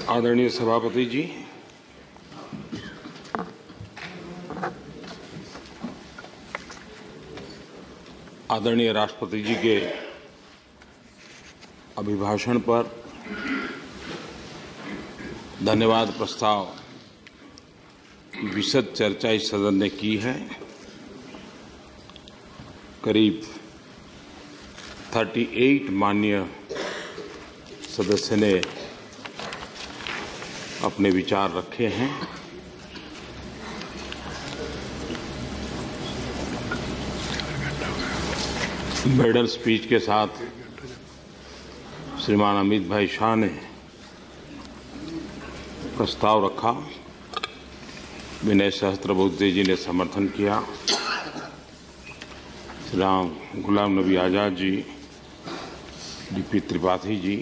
आदरणीय सभापति जी, आदरणीय राष्ट्रपति जी के अभिभाषण पर धन्यवाद प्रस्ताव की विशद चर्चा इस सदन ने की है। करीब 38 माननीय सदस्य ने अपने विचार रखे हैं। मेडल स्पीच के साथ श्रीमान अमित भाई शाह ने प्रस्ताव रखा, विनय सहस्त्रबुद्धे जी ने समर्थन किया, श्री राम गुलाम नबी आजाद जी, डीपी त्रिपाठी जी,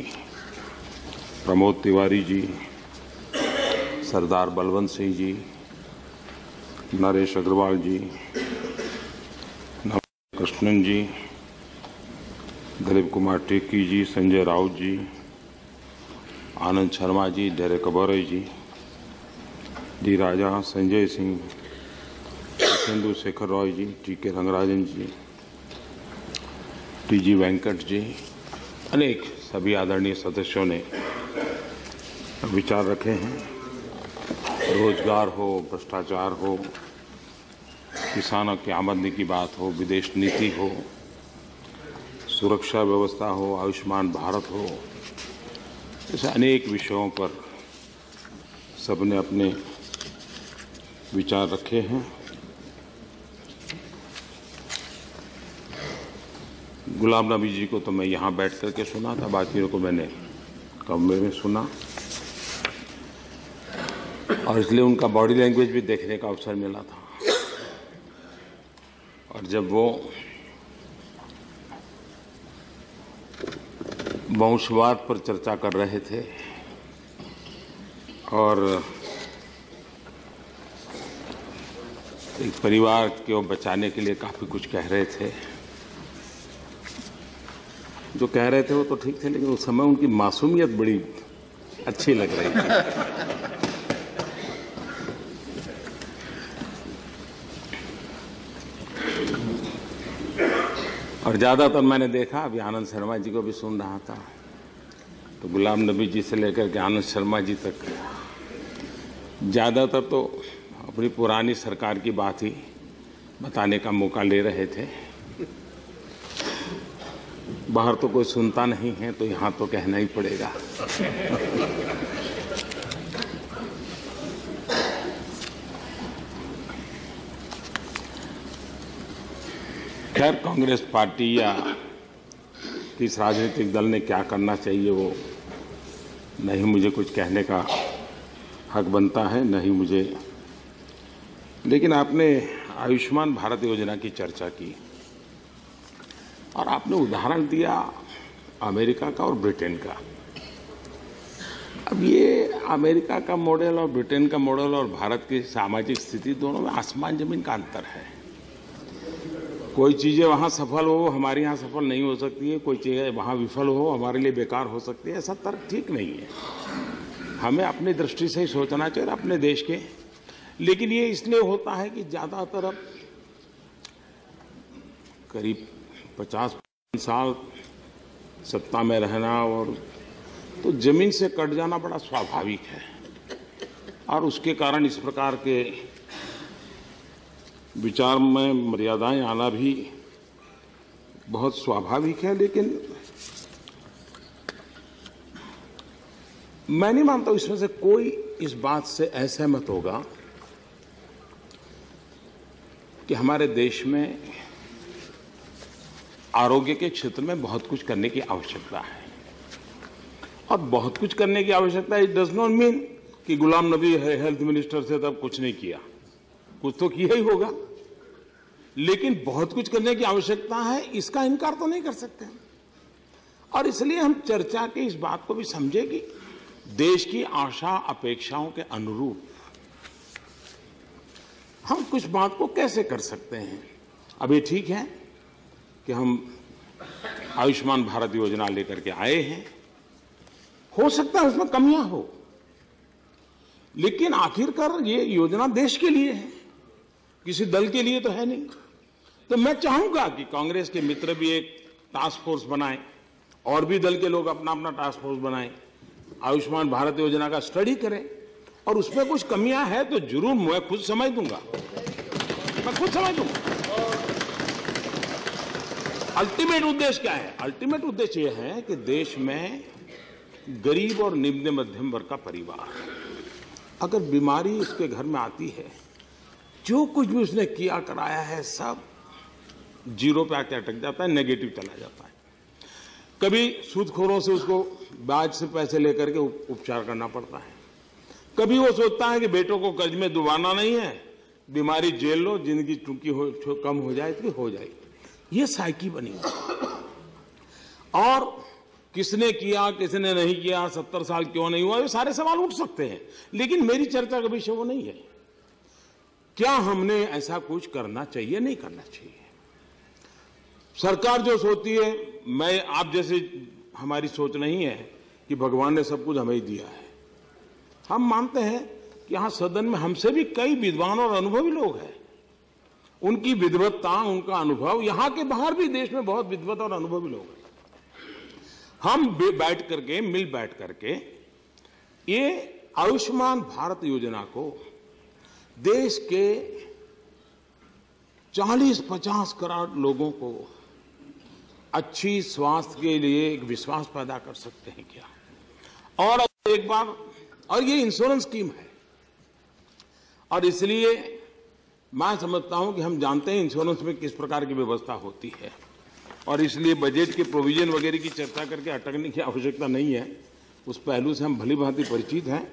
प्रमोद तिवारी जी, सरदार बलवंत सिंह जी, नरेश अग्रवाल जी, कृष्णन जी, दिलीप कुमार टिक्की जी, संजय राउत जी, आनंद शर्मा जी, डेरेक ओबेरॉय जी, डी राजा, संजय सिंह, चंदू शेखर रॉय जी, टी.के. रंगराजन जी, टी.जी. वेंकट जी, अनेक सभी आदरणीय सदस्यों ने विचार रखे हैं। रोजगार हो, भ्रष्टाचार हो, किसानों की आमदनी की बात हो, विदेश नीति हो, सुरक्षा व्यवस्था हो, आयुष्मान भारत हो, ऐसे अनेक विषयों पर सबने अपने विचार रखे हैं। गुलाम नबी जी को तो मैं यहाँ बैठ करके सुना था, बाकियों को मैंने कमरे में सुना और इसलिए उनका बॉडी लैंग्वेज भी देखने का अवसर मिला था। और जब वो वंशवाद पर चर्चा कर रहे थे और एक परिवार को बचाने के लिए काफी कुछ कह रहे थे, जो कह रहे थे वो तो ठीक थे, लेकिन उस समय उनकी मासूमियत बड़ी अच्छी लग रही थी। और ज्यादातर मैंने देखा, अभी आनंद शर्मा जी को भी सुन रहा था, तो गुलाम नबी जी से लेकर के आनंद शर्मा जी तक ज्यादातर तो अपनी पुरानी सरकार की बात ही बताने का मौका ले रहे थे। बाहर तो कोई सुनता नहीं है, तो यहाँ तो कहना ही पड़ेगा। खैर, कांग्रेस पार्टी या किस राजनीतिक दल ने क्या करना चाहिए वो नहीं मुझे कुछ कहने का हक बनता है, नहीं मुझे। लेकिन आपने आयुष्मान भारत योजना की चर्चा की और आपने उदाहरण दिया अमेरिका का और ब्रिटेन का। अब ये अमेरिका का मॉडल और ब्रिटेन का मॉडल और भारत की सामाजिक स्थिति, दोनों में आसमान जमीन का अंतर है। कोई चीजें वहां सफल हो, हमारे यहाँ सफल नहीं हो सकती है, कोई चीजें वहां विफल हो, हमारे लिए बेकार हो सकती है। ऐसा तर्क ठीक नहीं है। हमें अपनी दृष्टि से ही सोचना चाहिए, अपने देश के। लेकिन ये इसलिए होता है कि ज्यादातर अब करीब 50 साल सत्ता में रहना और तो जमीन से कट जाना बड़ा स्वाभाविक है, और उसके कारण इस प्रकार के विचार में मर्यादाएं आना भी बहुत स्वाभाविक है। लेकिन मैं नहीं मानता इसमें से कोई इस बात से असहमत होगा कि हमारे देश में आरोग्य के क्षेत्र में बहुत कुछ करने की आवश्यकता है। और बहुत कुछ करने की आवश्यकता इट डज नॉट मीन कि गुलाम नबी हेल्थ मिनिस्टर से तब कुछ नहीं किया, कुछ तो किया ही होगा। लेकिन बहुत कुछ करने की आवश्यकता है, इसका इनकार तो नहीं कर सकते। और इसलिए हम चर्चा के इस बात को भी समझे कि देश की आशा अपेक्षाओं के अनुरूप हम कुछ बात को कैसे कर सकते हैं। अब ये ठीक है कि हम आयुष्मान भारत योजना लेकर के आए हैं, हो सकता है उसमें कमियां हो, लेकिन आखिरकार ये योजना देश के लिए है, किसी दल के लिए तो है नहीं। तो मैं चाहूंगा कि कांग्रेस के मित्र भी एक टास्क फोर्स बनाएं और भी दल के लोग अपना अपना टास्क फोर्स बनाएं, आयुष्मान भारत योजना का स्टडी करें और उसमें कुछ कमियां हैं तो जरूर मैं खुद समझ दूंगा, मैं खुद समझ दूंगा। अल्टीमेट उद्देश्य क्या है? अल्टीमेट उद्देश्य यह है कि देश में गरीब और निम्न मध्यम वर्ग का परिवार अगर बीमारी उसके घर में आती है, जो कुछ भी उसने किया कराया है सब जीरो पे आके अटक जाता है, नेगेटिव चला जाता है। कभी सूदखोरों से उसको ब्याज से पैसे लेकर के उपचार करना पड़ता है, कभी वो सोचता है कि बेटों को कर्ज में डुबाना नहीं है, बीमारी झेल लो, जिंदगी चूंकि कम हो जाए तो हो जाए। ये साइकी बनी और किसने किया किसने नहीं किया, 70 साल क्यों नहीं हुआ, ये सारे सवाल उठ सकते हैं, लेकिन मेरी चर्चा का विषय वो नहीं है। क्या हमने ऐसा कुछ करना चाहिए, नहीं करना चाहिए? सरकार जो सोचती है, मैं आप जैसे हमारी सोच नहीं है कि भगवान ने सब कुछ हमें ही दिया है। हम मानते हैं कि यहां सदन में हमसे भी कई विद्वान और अनुभवी लोग हैं, उनकी विद्वत्ता, उनका अनुभव, यहां के बाहर भी देश में बहुत विद्वत और अनुभवी लोग हैं। हम बैठ करके, मिल बैठ करके ये आयुष्मान भारत योजना को देश के 40-50 करोड़ लोगों को अच्छी स्वास्थ्य के लिए एक विश्वास पैदा कर सकते हैं क्या? और एक बार, और ये इंश्योरेंस स्कीम है और इसलिए मैं समझता हूं कि हम जानते हैं इंश्योरेंस में किस प्रकार की व्यवस्था होती है और इसलिए बजट के प्रोविजन वगैरह की चर्चा करके अटकने की आवश्यकता नहीं है, उस पहलू से हम भली भांति परिचित हैं।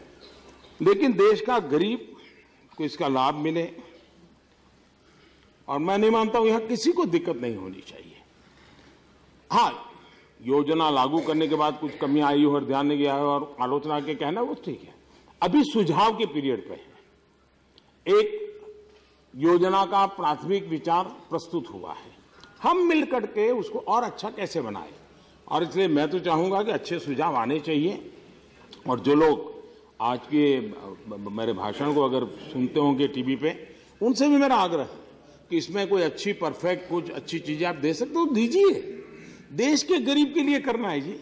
लेकिन देश का गरीब को इसका लाभ मिले और मैं नहीं मानता हूं यहां किसी को दिक्कत नहीं होनी चाहिए। हाँ, योजना लागू करने के बाद कुछ कमियां आई हो और ध्यान नहीं गया है और आलोचना के कहना वो ठीक है। अभी सुझाव के पीरियड पे है, एक योजना का प्राथमिक विचार प्रस्तुत हुआ है, हम मिलकर के उसको और अच्छा कैसे बनाएं, और इसलिए मैं तो चाहूंगा कि अच्छे सुझाव आने चाहिए। और जो लोग आज के मेरे भाषण को अगर सुनते होंगे टीवी पे, उनसे भी मेरा आग्रह है कि इसमें कोई अच्छी परफेक्ट कुछ अच्छी चीजें आप दे सकते हो, दीजिए। देश के गरीब के लिए करना है जी,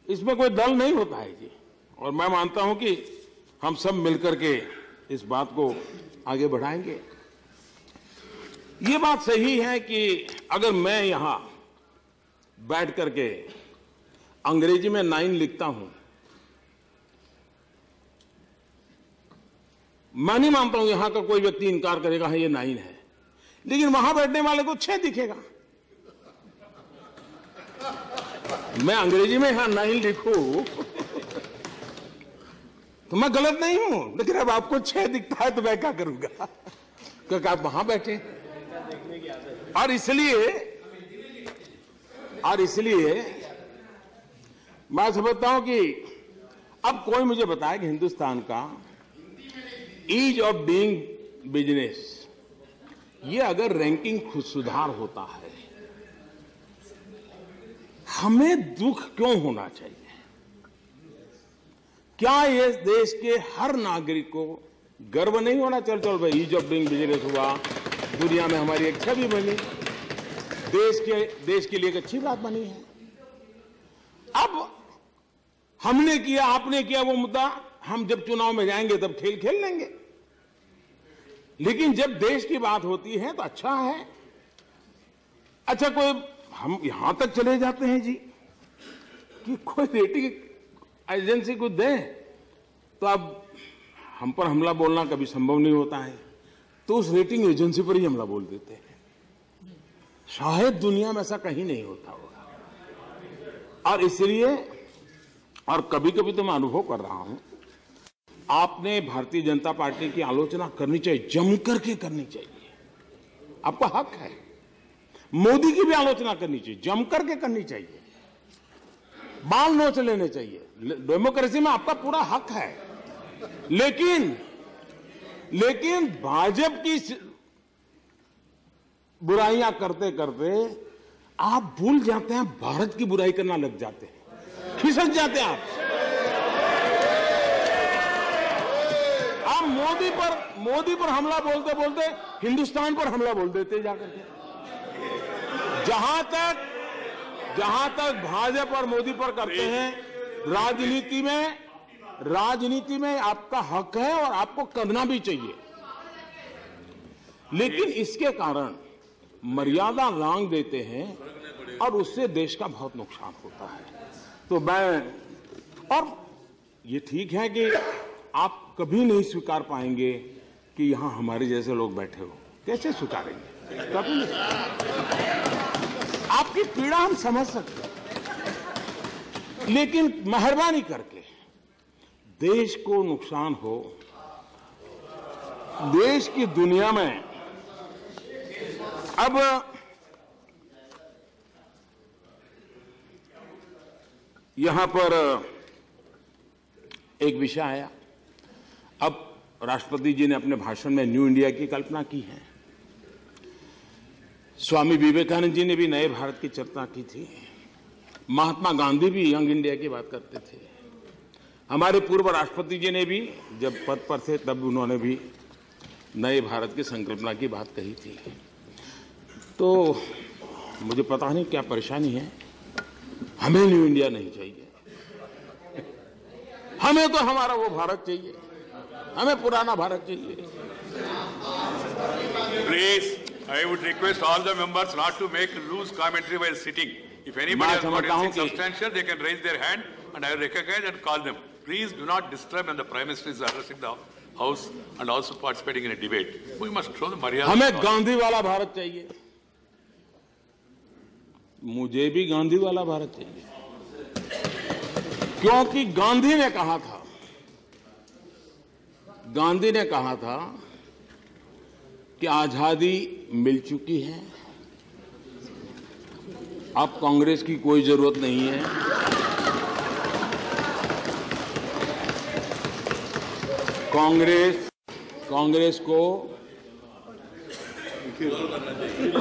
इसमें कोई दल नहीं होता है जी। और मैं मानता हूं कि हम सब मिलकर के इस बात को आगे बढ़ाएंगे। ये बात सही है कि अगर मैं यहां बैठ करके अंग्रेजी में 9 लिखता हूं, मैं नहीं मानता हूं यहां का कोई व्यक्ति इनकार करेगा हाँ ये 9 है, लेकिन वहां बैठने वाले को 6 दिखेगा। मैं अंग्रेजी में यहां 9 लिखूं तो मैं गलत नहीं हूं, लेकिन अब आपको 6 दिखता है तो मैं क्या करूंगा, क्योंकि आप वहां बैठे। और इसलिए मैं समझता हूं कि अब कोई मुझे बताए कि हिंदुस्तान का ईज ऑफ डूइंग बिजनेस, ये अगर रैंकिंग खुद सुधार होता है, हमें दुख क्यों होना चाहिए? क्या ये देश के हर नागरिक को गर्व नहीं होना? चल भाई ईज ऑफ डूइंग बिजनेस हुआ, दुनिया में हमारी एक छवि बनी, देश के लिए एक अच्छी बात बनी है। अब हमने किया आपने किया वो मुद्दा हम जब चुनाव में जाएंगे तब खेल लेंगे, लेकिन जब देश की बात होती है तो अच्छा है। अच्छा, कोई हम यहां तक चले जाते हैं जी कि कोई रेटिंग एजेंसी को दे तो अब हम पर हमला बोलना कभी संभव नहीं होता है, तो उस रेटिंग एजेंसी पर ही हमला बोल देते हैं। शायद दुनिया में ऐसा कहीं नहीं होता होगा। और इसलिए, और कभी कभी तो मैं अनुभव कर रहा हूं, आपने भारतीय जनता पार्टी की आलोचना करनी चाहिए, जम करके करनी चाहिए, आपका हक है। मोदी की भी आलोचना करनी चाहिए, जम करके करनी चाहिए, बाल नोच लेने चाहिए, डेमोक्रेसी में आपका पूरा हक है। लेकिन भाजपा की बुराइयां करते करते आप भूल जाते हैं, भारत की बुराई करना लग जाते हैं, खिसक जाते हैं आप। हम मोदी पर हमला बोलते बोलते हिंदुस्तान पर हमला बोल देते जाकर के। जहां तक भाजपा और मोदी पर करते हैं, राजनीति में आपका हक है और आपको करना भी चाहिए, लेकिन इसके कारण मर्यादा लांघ देते हैं और उससे देश का बहुत नुकसान होता है। तो और ये ठीक है कि आप कभी नहीं स्वीकार पाएंगे कि यहां हमारे जैसे लोग बैठे हो, कैसे स्वीकारेंगे? कभी नहीं। आपकी पीड़ा हम समझ सकते हैं, लेकिन मेहरबानी करके देश को नुकसान हो, देश की दुनिया में अब यहां पर एक विषय आया। अब राष्ट्रपति जी ने अपने भाषण में न्यू इंडिया की कल्पना की है। स्वामी विवेकानंद जी ने भी नए भारत की चर्चा की थी। महात्मा गांधी भी यंग इंडिया की बात करते थे। हमारे पूर्व राष्ट्रपति जी ने भी जब पद पर थे तब उन्होंने भी नए भारत की संकल्पना की बात कही थी। तो मुझे पता नहीं क्या परेशानी है, हमें न्यू इंडिया नहीं चाहिए। हमें तो हमारा वो भारत चाहिए, हमें पुराना भारत चाहिए। Please, I would request all the members not to make loose commentary while sitting. If anybody has got anything substantial, they can raise their hand and I will recognize and call them. Please do not disturb when the Prime Minister is addressing the House and also participating in a debate. We must show the maryada. हमें गांधी वाला भारत चाहिए। मुझे भी गांधी वाला भारत चाहिए, क्योंकि गांधी ने कहा था कि आजादी मिल चुकी है, अब कांग्रेस की कोई जरूरत नहीं है। कांग्रेस को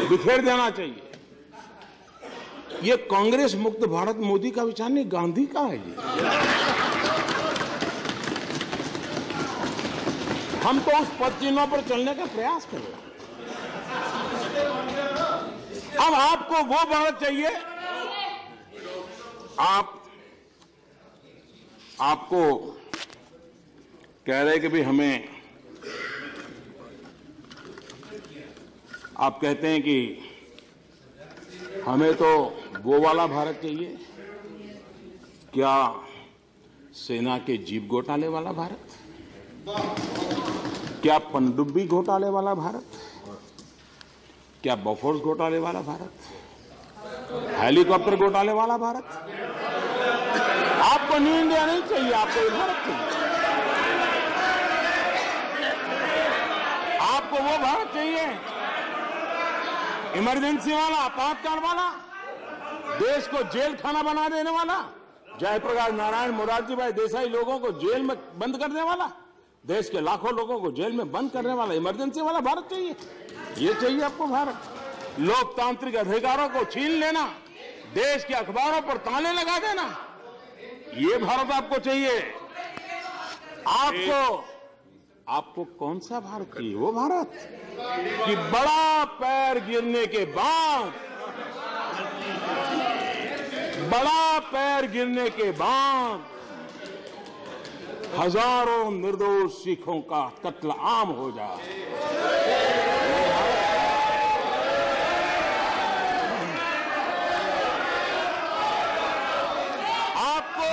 बिखेर देना चाहिए। ये कांग्रेस मुक्त भारत मोदी का विचार नहीं, गांधी का है। ये हम तो उस पद चिन्हों पर चलने का प्रयास कर रहे हैं। अब आपको वो भारत चाहिए, आपको कह रहे कि भाई हमें, आप कहते हैं कि हमें तो वो वाला भारत चाहिए। क्या सेना के जीप घोटाले वाला भारत? क्या पनडुब्बी घोटाले वाला भारत? क्या बोफोर्स घोटाले वाला भारत? हेलीकॉप्टर घोटाले वाला भारत? आपको न्यू इंडिया नहीं चाहिए, आपको ये भारत चाहिए। आपको वो भारत चाहिए, इमरजेंसी वाला, आपातकाल वाला, देश को जेल खाना बना देने वाला, जयप्रकाश नारायण, मोरारजी भाई देसाई लोगों को जेल में बंद करने वाला, देश के लाखों लोगों को जेल में बंद करने वाला इमरजेंसी वाला भारत चाहिए। ये चाहिए आपको भारत? लोकतांत्रिक अधिकारों को छीन लेना, देश के अखबारों पर ताले लगा देना, ये भारत आपको चाहिए? आपको कौन सा भारत चाहिए? वो भारत कि बड़ा पैर गिरने के बाद हजारों निर्दोष सिखों का कत्ल आम हो जाए। आपको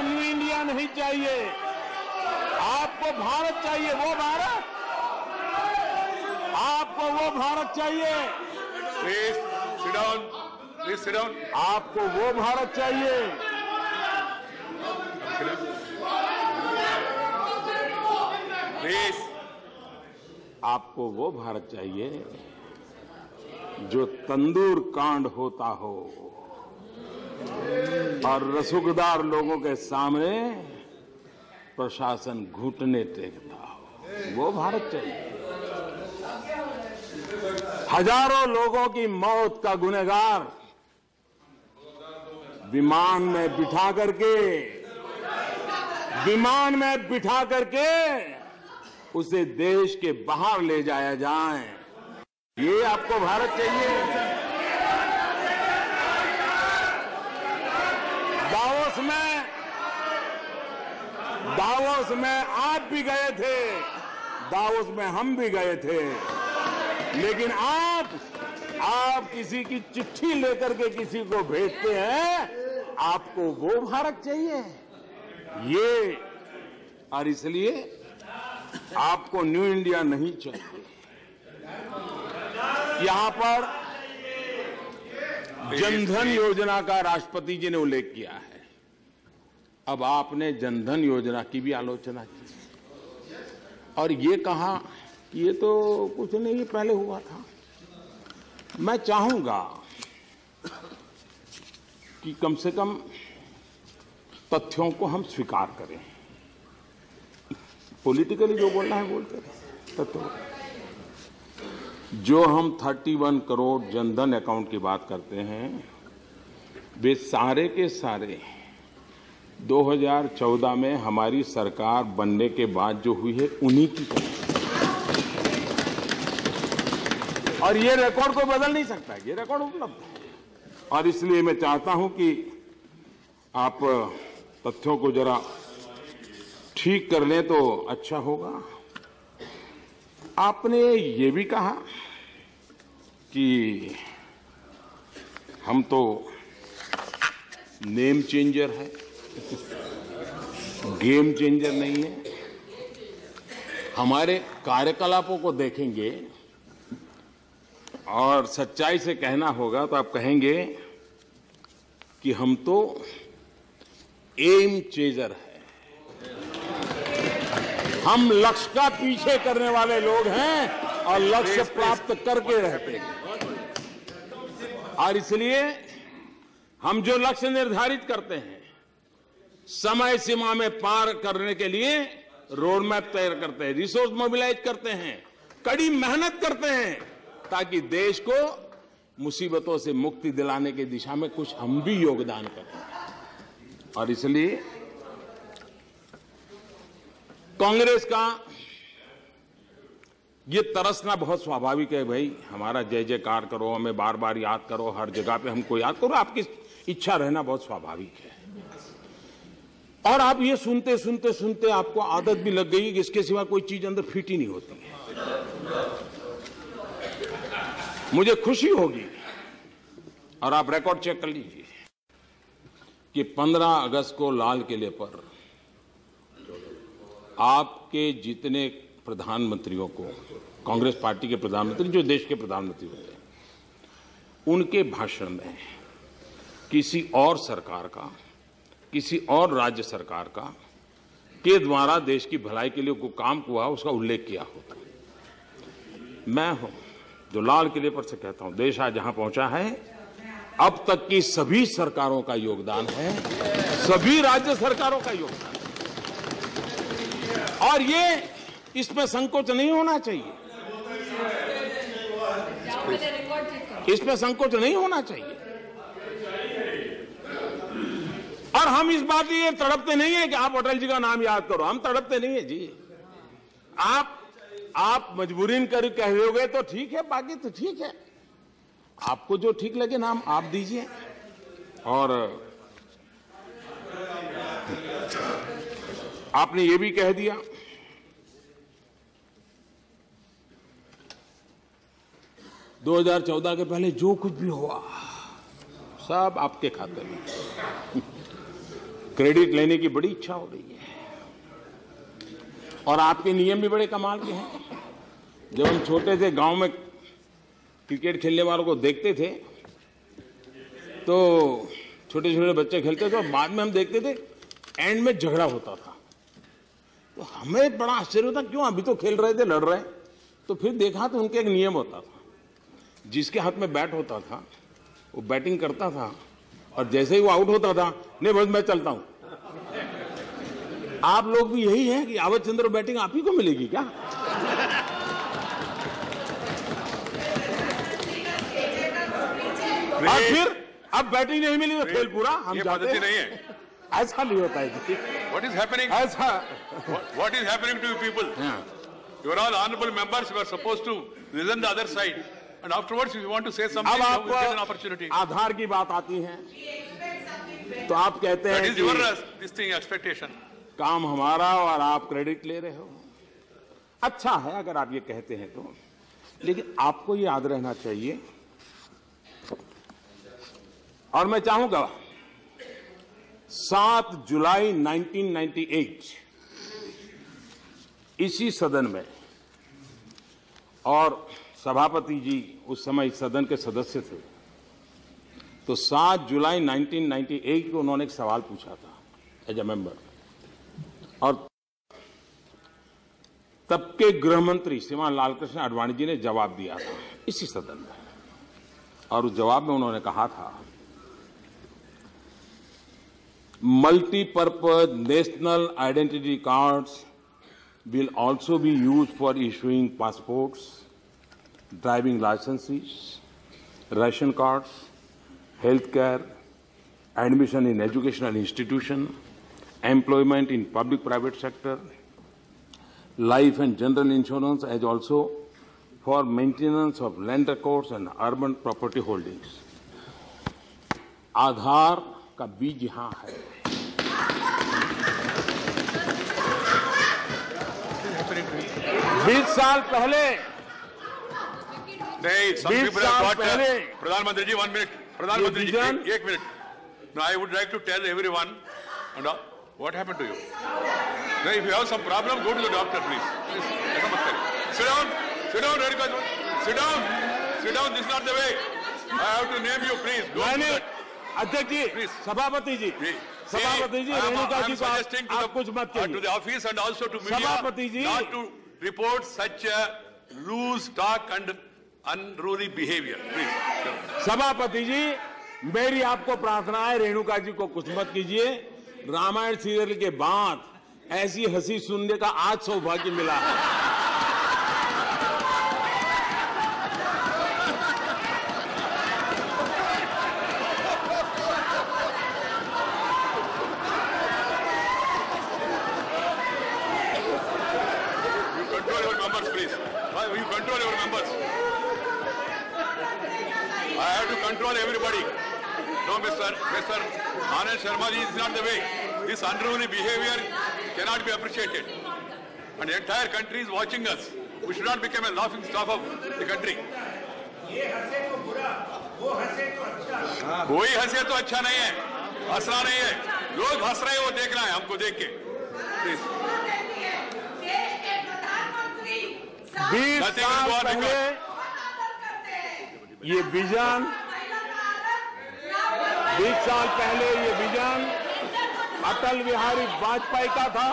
न्यू इंडिया नहीं चाहिए, आपको भारत चाहिए। वो भारत, आपको वो भारत चाहिए। Please sit down. Please sit down. आपको वो भारत चाहिए। Please. आपको वो भारत चाहिए जो तंदूर कांड होता हो और रसूखदार लोगों के सामने प्रशासन घुटने टेकता हो, वो भारत चाहिए। हजारों लोगों की मौत का गुनहगार विमान में बिठा करके विमान में बिठा करके उसे देश के बाहर ले जाया जाए। ये आपको भारत चाहिए? दावोस में आप भी गए थे, दावोस में हम भी गए थे, लेकिन आप किसी की चिट्ठी लेकर के किसी को भेजते हैं, आपको वो भारत चाहिए ये, और इसलिए आपको न्यू इंडिया नहीं चाहिए। यहां पर जनधन योजना का राष्ट्रपति जी ने उल्लेख किया है। अब आपने जनधन योजना की भी आलोचना की और ये कहा कि ये तो कुछ नहीं, ये पहले हुआ था। मैं चाहूंगा कि कम से कम तथ्यों को हम स्वीकार करें। पॉलिटिकली जो बोलना है बोलते रहे, तथ्यों जो हम 31 करोड़ जनधन अकाउंट की बात करते हैं, वे सारे के सारे 2014 में हमारी सरकार बनने के बाद जो हुई है उन्हीं की और ये रिकॉर्ड को बदल नहीं सकता, ये रिकॉर्ड उपलब्ध है। और इसलिए मैं चाहता हूं कि आप तथ्यों को जरा ठीक कर लें तो अच्छा होगा। आपने ये भी कहा कि हम तो नेम चेंजर है, गेम चेंजर नहीं है। हमारे कार्यकलापों को देखेंगे और सच्चाई से कहना होगा तो आप कहेंगे कि हम तो एम चेंजर है, हम लक्ष्य का पीछे करने वाले लोग हैं और लक्ष्य प्राप्त करके रहते हैं। और इसलिए हम जो लक्ष्य निर्धारित करते हैं, समय सीमा में पार करने के लिए रोड मैप तैयार करते हैं, रिसोर्स मोबिलाइज करते हैं, कड़ी मेहनत करते हैं, ताकि देश को मुसीबतों से मुक्ति दिलाने की दिशा में कुछ हम भी योगदान करें। और इसलिए कांग्रेस का ये तरसना बहुत स्वाभाविक है। भाई हमारा जय जयकार करो, हमें बार बार याद करो, हर जगह पे हमको याद करो, आपकी इच्छा रहना बहुत स्वाभाविक है। और आप ये सुनते सुनते सुनते आपको आदत भी लग गई कि इसके सिवा कोई चीज अंदर फिट ही नहीं होती है। मुझे खुशी होगी और आप रिकॉर्ड चेक कर लीजिए कि 15 अगस्त को लाल किले पर आपके जितने प्रधानमंत्रियों को, कांग्रेस पार्टी के प्रधानमंत्री जो देश के प्रधानमंत्री होते हैं, उनके भाषण में किसी और सरकार का, किसी और राज्य सरकार का के द्वारा देश की भलाई के लिए कोई काम हुआ उसका उल्लेख किया होता। मैं हूं जो लाल किले पर से कहता हूं, देश आज जहां पहुंचा है, अब तक की सभी सरकारों का योगदान है, सभी राज्य सरकारों का योगदान है। और ये इसमें संकोच नहीं होना चाहिए, इसमें संकोच नहीं होना चाहिए। और हम इस बात लिए तड़पते नहीं है कि आप अटल जी का नाम याद करो, हम तड़पते नहीं है जी। आप मजबूरीन कर कहोगे तो ठीक है, बाकी तो ठीक है, आपको जो ठीक लगे नाम आप दीजिए। और आपने ये भी कह दिया 2014 के पहले जो कुछ भी हुआ सब आपके खाते में। क्रेडिट लेने की बड़ी इच्छा हो रही है और आपके नियम भी बड़े कमाल के हैं। जब हम छोटे थे, गांव में क्रिकेट खेलने वालों को देखते थे तो छोटे छोटे बच्चे खेलते थे और बाद में हम देखते थे एंड में झगड़ा होता था। तो हमें बड़ा आश्चर्य होता, क्यों, अभी तो खेल रहे थे, लड़ रहे। तो फिर देखा तो उनके एक नियम होता था, जिसके हाथ में बैट होता था वो बैटिंग करता था और जैसे ही वो आउट होता था, नहीं बस मैं चलता हूं। आप लोग भी यही है कि आवत चंद्र बैटिंग आप ही को मिलेगी क्या? और फिर अब बैटिंग नहीं मिली तो खेल पूरा हम जाते हैं। नहीं है ऐसा नहीं होता है जी। What is happening? ऐसा What is happening to you people? हाँ। You are all honorable members. You are supposed to listen the other side, and afterwards, if you want to say something, अब you will get an आप opportunity. आधार की बात आती है तो आप कहते That हैं is your कि this thing expectation. काम हमारा और आप क्रेडिट ले रहे हो। अच्छा है अगर आप ये कहते हैं तो, लेकिन आपको ये याद रहना चाहिए और मैं चाहूंगा 7 जुलाई 1998 इसी सदन में, और सभापति जी उस समय इस सदन के सदस्य थे, तो 7 जुलाई 1998 को उन्होंने एक सवाल पूछा था एज ए मेंबर, और तब के गृह मंत्री श्रीमान लालकृष्ण आडवाणी जी ने जवाब दिया था इसी सदन में, और उस जवाब में उन्होंने कहा था multipurpose national identity cards will also be used for issuing passports, driving licenses, ration cards, healthcare, admission in educational institution, employment in public-private sector, life and general insurance, as also for maintenance of land records and urban property holdings. आधार का बीज यहाँ है। 20 साल पहले, नहीं, some 20 people have साल got पहले प्रधानमंत्री जी 1 minute. प्रधानमंत्री जी विजन- एक minute. Now I would like to tell everyone, and what happened to you? Now, if you have some problem, go to the doctor, please. Please, ऐसा मत करिए. Sit down, Renuka ji. Sit down. This is not the way. I have to name you, please. Don't do that. अध्यक्ष जी, Please. सभापति जी, सभापति जी, I am Renuka ji को suggesting to आप कुछ मत to कहिए। the office and also to media सभापति जी। not to report such a loose talk and unruly behavior. Please. सभापति जी, मेरी आपको प्रार्थना है, रेणुका जी को कुछ मत कीजिए। रामायण सीरियल के बाद ऐसी हंसी सुनने का आज सौभाग्य मिला है। Control your members, please. Why you control your members? I have to control everybody. No, Mr. Anand Sharma ji, is not the way. This unruly behavior cannot be appreciated. And the entire country is watching us. We should not become a laughing stock of the country. कोई हंसे तो अच्छा नहीं है, हंसना नहीं है। लोग हंस रहे हैं वो देखना है हमको देख के। Please. 20 Nothing साल will go on पहले ये विजन 20 साल पहले ये विजन अटल बिहारी वाजपेयी का था,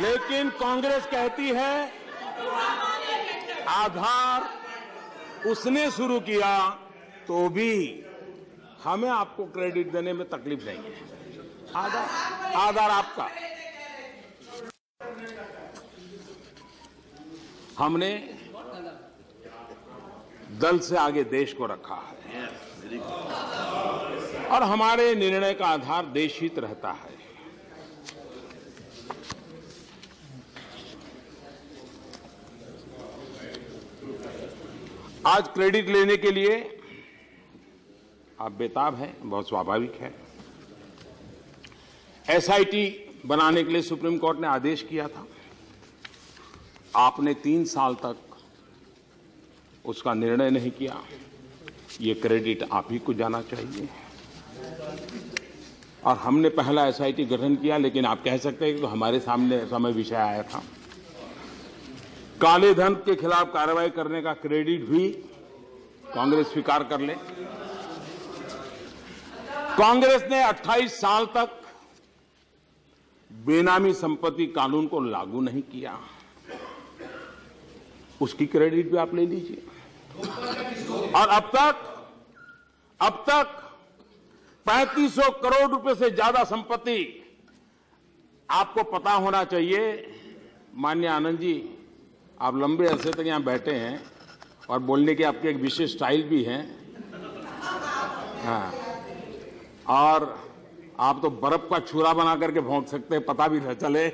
लेकिन कांग्रेस कहती है आधार उसने शुरू किया तो भी हमें आपको क्रेडिट देने में तकलीफ नहीं है। आधार आपका, हमने दल से आगे देश को रखा है और हमारे निर्णय का आधार देश हित रहता है। आज क्रेडिट लेने के लिए आप बेताब हैं, बहुत स्वाभाविक है। एसआईटी बनाने के लिए सुप्रीम कोर्ट ने आदेश किया था, आपने 3 साल तक उसका निर्णय नहीं किया। ये क्रेडिट आप ही को जाना चाहिए। और हमने पहला एसआईटी गठन किया, लेकिन आप कह सकते हैं कि तो हमारे सामने समय विषय आया था। काले धन के खिलाफ कार्रवाई करने का क्रेडिट भी कांग्रेस स्वीकार कर ले। कांग्रेस ने 28 साल तक बेनामी संपत्ति कानून को लागू नहीं किया, उसकी क्रेडिट भी आप ले लीजिए। और अब तक 3500 करोड़ रुपए से ज्यादा संपत्ति, आपको पता होना चाहिए माननीय आनंद जी, आप लंबे अरसे तक यहां बैठे हैं और बोलने की आपकी एक विशेष स्टाइल भी है। हाँ, और आप तो बर्फ का छुरा बना करके भोंक सकते हैं, पता भी न चले।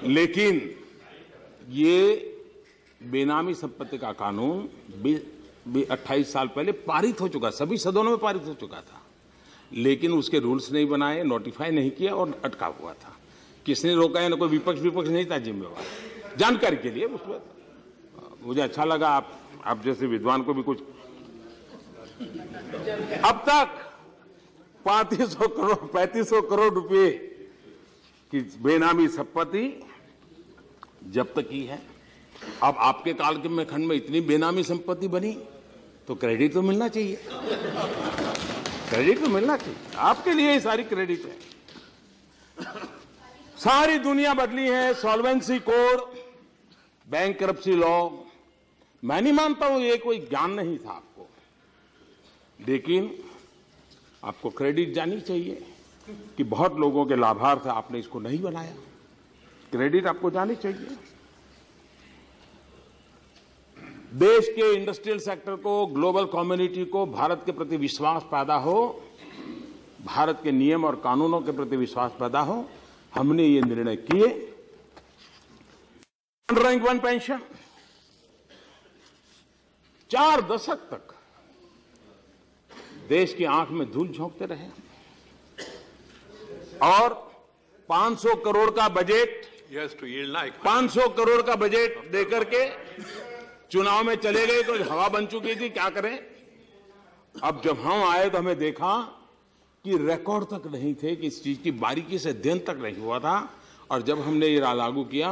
लेकिन ये बेनामी संपत्ति का कानून 28 साल पहले पारित हो चुका, सभी सदनों में पारित हो चुका था, लेकिन उसके रूल्स नहीं बनाए, नोटिफाई नहीं किया और अटका हुआ था। किसने रोका है? ना कोई विपक्ष नहीं था जिम्मेवार। जानकारी के लिए उसमें मुझे अच्छा लगा आप जैसे विद्वान को भी कुछ। अब तक 3500 करोड़ रुपए की बेनामी संपत्ति जब्त की है। अब आपके काल के में खंड में इतनी बेनामी संपत्ति बनी तो क्रेडिट तो मिलना चाहिए, क्रेडिट तो मिलना चाहिए। आपके लिए ये सारी क्रेडिट है। सारी दुनिया बदली है, सॉल्वेंसी कोड, बैंकरप्सी लॉ। मैं नहीं मानता हूं ये कोई ज्ञान नहीं था आपको, लेकिन आपको क्रेडिट जानी चाहिए कि बहुत लोगों के लाभार्थ आपने इसको नहीं बनाया। क्रेडिट आपको जानी चाहिए। देश के इंडस्ट्रियल सेक्टर को, ग्लोबल कम्युनिटी को भारत के प्रति विश्वास पैदा हो, भारत के नियम और कानूनों के प्रति विश्वास पैदा हो, हमने ये निर्णय किए। रैंक 1 पेंशन 4 दशक तक देश की आंख में धूल झोंकते रहे, और 500 करोड़ का बजट, 500 करोड़ का बजट देकर के चुनाव में चले गए तो हवा बन चुकी थी। क्या करें? अब जब हम आए तो हमें देखा कि रिकॉर्ड तक नहीं थे, कि इस चीज की बारीकी से अध्ययन तक नहीं हुआ था। और जब हमने ये लागू किया,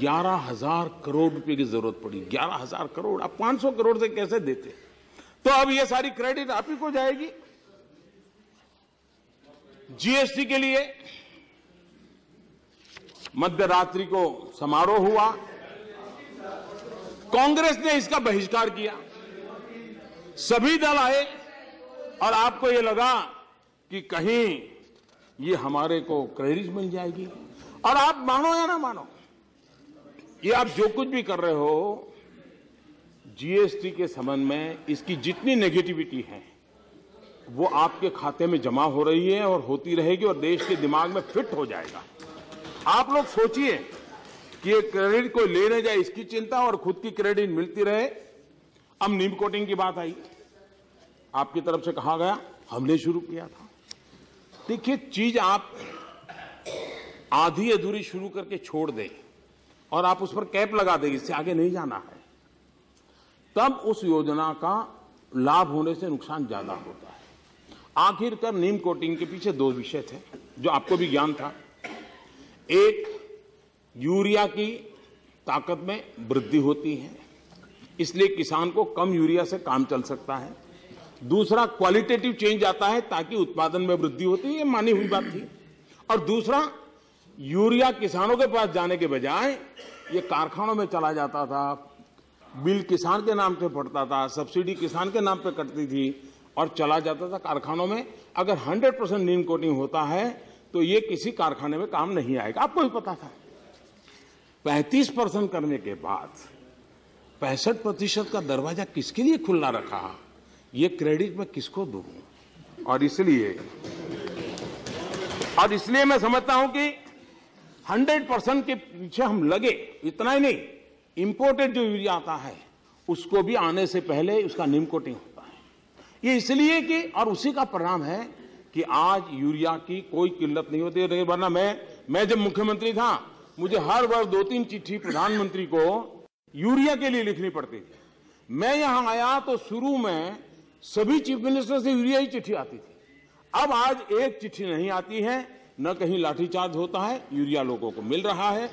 11,000 करोड़ रुपए की जरूरत पड़ी। 11,000 करोड़, अब 500 करोड़ से कैसे देते? तो अब ये सारी क्रेडिट आप ही को जाएगी। जीएसटी के लिए मध्य रात्रि को समारोह हुआ, कांग्रेस ने इसका बहिष्कार किया। सभी दल आए और आपको ये लगा कि कहीं ये हमारे को क्रेडिट मिल जाएगी। और आप मानो या ना मानो, ये आप जो कुछ भी कर रहे हो, जीएसटी के संबंध में इसकी जितनी नेगेटिविटी है वो आपके खाते में जमा हो रही है और होती रहेगी और देश के दिमाग में फिट हो जाएगा। आप लोग सोचिए कि ये क्रेडिट कोई ले न जाए इसकी चिंता, और खुद की क्रेडिट मिलती रहे। अब नीम कोटिंग की बात आई, आपकी तरफ से कहा गया हमने शुरू किया था। देखिए, चीज आप आधी अधूरी शुरू करके छोड़ दें और आप उस पर कैप लगा दें, इससे आगे नहीं जाना है, तब उस योजना का लाभ होने से नुकसान ज्यादा होता है। आखिरकार नीम कोटिंग के पीछे 2 विषय थे जो आपको भी ज्ञान था। एक, यूरिया की ताकत में वृद्धि होती है, इसलिए किसान को कम यूरिया से काम चल सकता है। दूसरा, क्वालिटेटिव चेंज आता है ताकि उत्पादन में वृद्धि होती है, ये मानी हुई बात थी। और दूसरा, यूरिया किसानों के पास जाने के बजाय ये कारखानों में चला जाता था, बिल किसान के नाम पे पड़ता था, सब्सिडी किसान के नाम पे कटती थी और चला जाता था कारखानों में। अगर 100% नीम कोटिंग होता है तो ये किसी कारखाने में काम नहीं आएगा, आपको भी पता था। 35% करने के बाद 65% का दरवाजा किसके लिए खुला रखा? ये क्रेडिट मैं किसको दूं? और इसलिए मैं समझता हूं कि 100% के पीछे हम लगे। इतना ही नहीं, इंपोर्टेड जो यूरिया आता है उसको भी आने से पहले उसका नीम कोटिंग होता है। ये इसलिए कि, और उसी का परिणाम है कि आज यूरिया की कोई किल्लत नहीं होती है। वरना मैं जब मुख्यमंत्री था, मुझे हर बार 2-3 चिट्ठी प्रधानमंत्री को यूरिया के लिए लिखनी पड़ती थी। मैं यहां आया तो शुरू में सभी चीफ मिनिस्टर से यूरिया ही चिट्ठी आती थी। अब आज एक चिट्ठी नहीं आती है, न कहीं लाठीचार्ज होता है, यूरिया लोगों को मिल रहा है।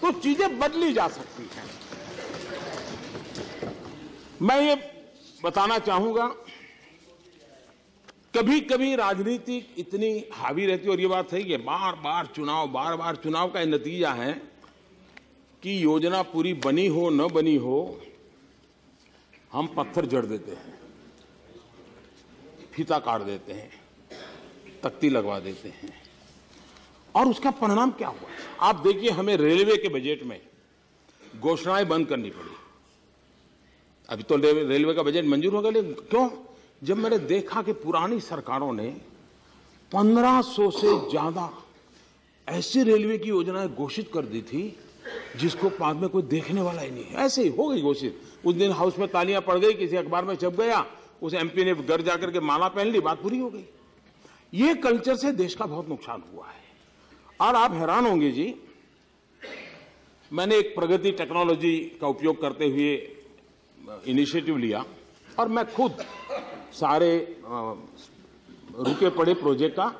तो चीजें बदली जा सकती हैं। मैं ये बताना चाहूंगा, कभी कभी राजनीति इतनी हावी रहती है, और ये बात है कि बार बार चुनाव का नतीजा है कि योजना पूरी बनी हो न बनी हो, हम पत्थर जड़ देते हैं, फीता काट देते हैं, तख्ती लगवा देते हैं। और उसका परिणाम क्या हुआ? आप देखिए, हमें रेलवे के बजट में घोषणाएं बंद करनी पड़ी। अभी तो रेलवे का बजट मंजूर हो गया, लेकिन क्यों? जब मैंने देखा कि पुरानी सरकारों ने 1500 से ज्यादा ऐसी रेलवे की योजनाएं घोषित कर दी थी जिसको बाद में कोई देखने वाला ही नहीं, ऐसे ही हो गई घोषित। उस दिन हाउस में तालियां पड़ गई, किसी अखबार में छप गया, उस एमपी ने घर जाकर के माला पहन ली, बात पूरी हो गई। ये कल्चर से देश का बहुत नुकसान हुआ है। और आप हैरान होंगे जी, मैंने एक प्रगति टेक्नोलॉजी का उपयोग करते हुए इनिशिएटिव लिया और मैं खुद सारे रुके पड़े प्रोजेक्ट का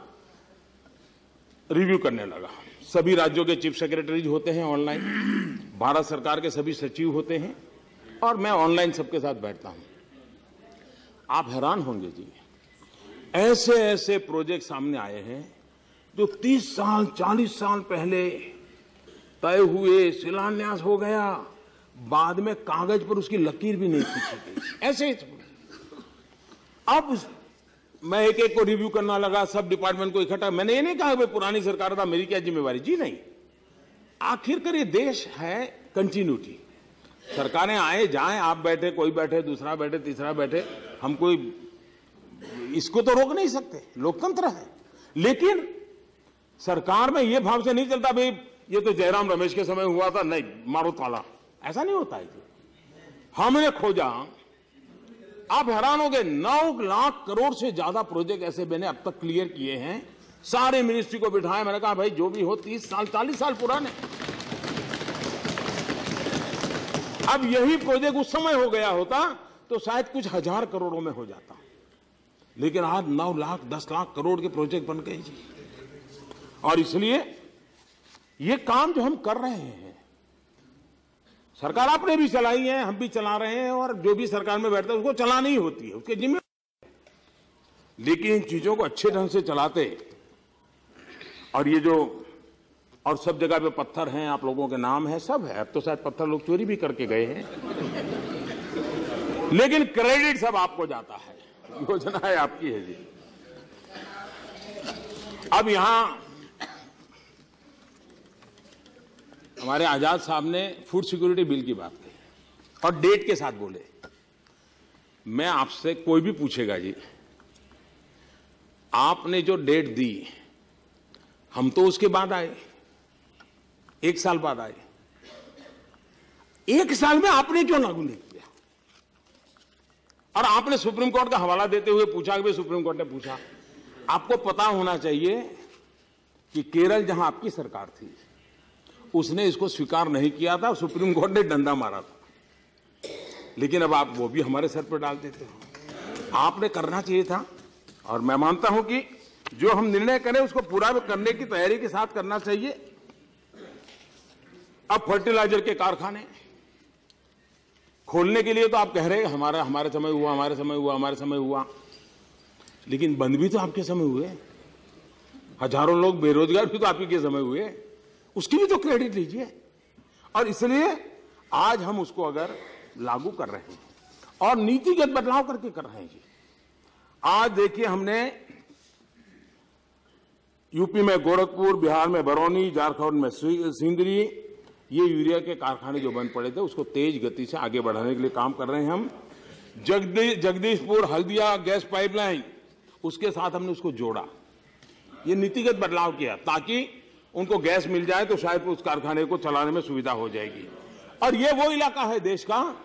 रिव्यू करने लगा। सभी राज्यों के चीफ सेक्रेटरीज होते हैं ऑनलाइन, भारत सरकार के सभी सचिव होते हैं और मैं ऑनलाइन सबके साथ बैठता हूं। आप हैरान होंगे जी, ऐसे ऐसे प्रोजेक्ट सामने आए हैं जो 30 साल 40 साल पहले तय हुए, शिलान्यास हो गया, बाद में कागज पर उसकी लकीर भी नहीं खींची गई। ऐसे अब मैं एक एक को रिव्यू करना लगा, सब डिपार्टमेंट को इकट्ठा। मैंने ये नहीं कहा कि पुरानी सरकार था, मेरी क्या जिम्मेवारी, जी नहीं। आखिरकार ये देश है कंटिन्यूटी। सरकारें आए जाएं, आप बैठे, कोई बैठे, दूसरा बैठे, तीसरा बैठे, हम कोई इसको तो रोक नहीं सकते, लोकतंत्र है। लेकिन सरकार में ये भाव से नहीं चलता भाई ये तो जयराम रमेश के समय हुआ था, नहीं मारो ताला, ऐसा नहीं होता है। हमने खोजा, आप हैरान हो गए, 9 लाख करोड़ से ज्यादा प्रोजेक्ट ऐसे मैंने अब तक क्लियर किए हैं। सारे मिनिस्ट्री को बिठाए, मैंने कहा भाई जो भी हो 30 साल 40 साल पुराने। अब यही प्रोजेक्ट उस समय हो गया होता तो शायद कुछ हजार करोड़ों में हो जाता, लेकिन आज 9 लाख 10 लाख करोड़ के प्रोजेक्ट बन गए जी। और इसलिए ये काम जो हम कर रहे हैं, सरकार आपने भी चलाई है, हम भी चला रहे हैं, और जो भी सरकार में बैठता है उसको चलानी ही होती है, उसके जिम्मेदारी। लेकिन इन चीजों को अच्छे ढंग से चलाते, और ये जो और सब जगह पे पत्थर हैं, आप लोगों के नाम है, सब है। अब तो शायद पत्थर लोग चोरी भी करके गए हैं, लेकिन क्रेडिट सब आपको जाता है, योजना है आपकी है जी। अब यहां हमारे आजाद साहब ने फूड सिक्योरिटी बिल की बात कही और डेट के साथ बोले। मैं आपसे, कोई भी पूछेगा जी, आपने जो डेट दी, हम तो उसके बाद आए, 1 साल बाद आए। 1 साल में आपने क्यों लागू नहीं किया? और आपने सुप्रीम कोर्ट का हवाला देते हुए पूछा कि सुप्रीम कोर्ट ने पूछा। आपको पता होना चाहिए कि केरल जहां आपकी सरकार थी उसने इसको स्वीकार नहीं किया था, सुप्रीम कोर्ट ने डंडा मारा था, लेकिन अब आप वो भी हमारे सर पर डाल देते हो। आपने करना चाहिए था। और मैं मानता हूं कि जो हम निर्णय करें उसको पूरा करने की तैयारी के साथ करना चाहिए। अब फर्टिलाइजर के कारखाने खोलने के लिए तो आप कह रहे हैं हमारे समय हुआ, हमारे समय हुआ, हमारे समय हुआ, लेकिन बंद भी तो आपके समय हुए। हजारों लोग बेरोजगार भी तो आपके के समय हुए, उसकी भी तो क्रेडिट लीजिए। और इसलिए आज हम उसको अगर लागू कर रहे हैं और नीतिगत बदलाव करके कर रहे हैं जी। आज देखिए, हमने यूपी में गोरखपुर, बिहार में बरौनी, झारखंड में सिंदरी, ये यूरिया के कारखाने जो बंद पड़े थे उसको तेज गति से आगे बढ़ाने के लिए काम कर रहे हैं हम। जगदीशपुर हल्दिया गैस पाइपलाइन, उसके साथ हमने उसको जोड़ा, ये नीतिगत बदलाव किया ताकि उनको गैस मिल जाए तो शायद उस कारखाने को चलाने में सुविधा हो जाएगी। और ये वो इलाका है देश का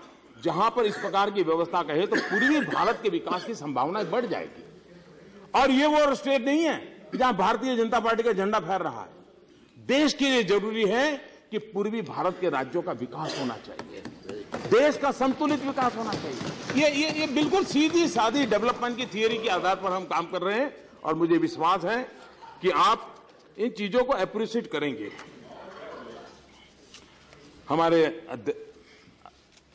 जहां पर इस प्रकार की व्यवस्था कहे तो पूर्वी भारत के विकास की संभावनाएं बढ़ जाएगी। और ये वो स्टेट नहीं है जहां भारतीय जनता पार्टी का झंडा फहर रहा है। देश के लिए जरूरी है कि पूर्वी भारत के राज्यों का विकास होना चाहिए, देश का संतुलित विकास होना चाहिए। ये बिल्कुल सीधी सादी डेवलपमेंट की थियरी के आधार पर हम काम कर रहे हैं और मुझे विश्वास है कि आप इन चीजों को अप्रिशिएट करेंगे। हमारे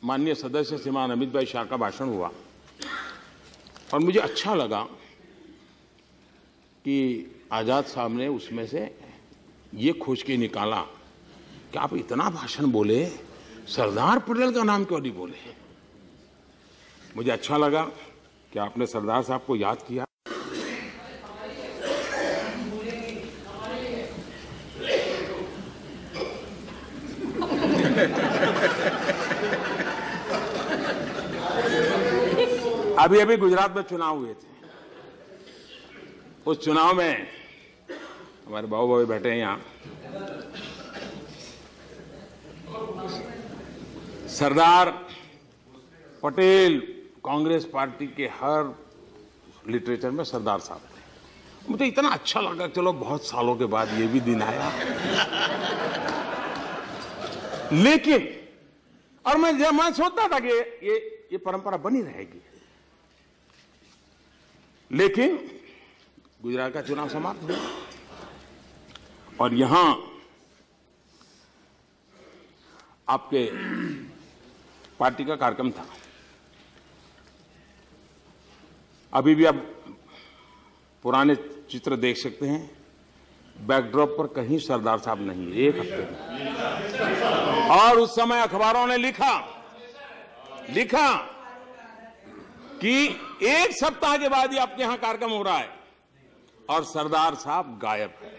माननीय सदस्य श्रीमान अमित भाई शाह का भाषण हुआ और मुझे अच्छा लगा कि आजाद साहब ने उसमें से ये खोज के निकाला कि आप इतना भाषण बोले, सरदार पटेल का नाम क्यों नहीं बोले। मुझे अच्छा लगा कि आपने सरदार साहब को याद किया। अभी अभी गुजरात में चुनाव हुए थे। उस चुनाव में हमारे बाबू भाई बैठे हैं यहाँ, सरदार पटेल कांग्रेस पार्टी के हर लिटरेचर में सरदार साहब थे। मुझे इतना अच्छा लगा, चलो बहुत सालों के बाद ये भी दिन आया। लेकिन और मैं सोचता था कि ये परंपरा बनी रहेगी, लेकिन गुजरात का चुनाव समाप्त हुआ और यहां आपके पार्टी का कार्यक्रम था। अभी भी आप पुराने चित्र देख सकते हैं, बैकड्रॉप पर कहीं सरदार साहब नहीं, एक हफ्ते में। और उस समय अखबारों ने लिखा कि एक सप्ताह के बाद ही आपके यहां कार्यक्रम हो रहा है और सरदार साहब गायब है।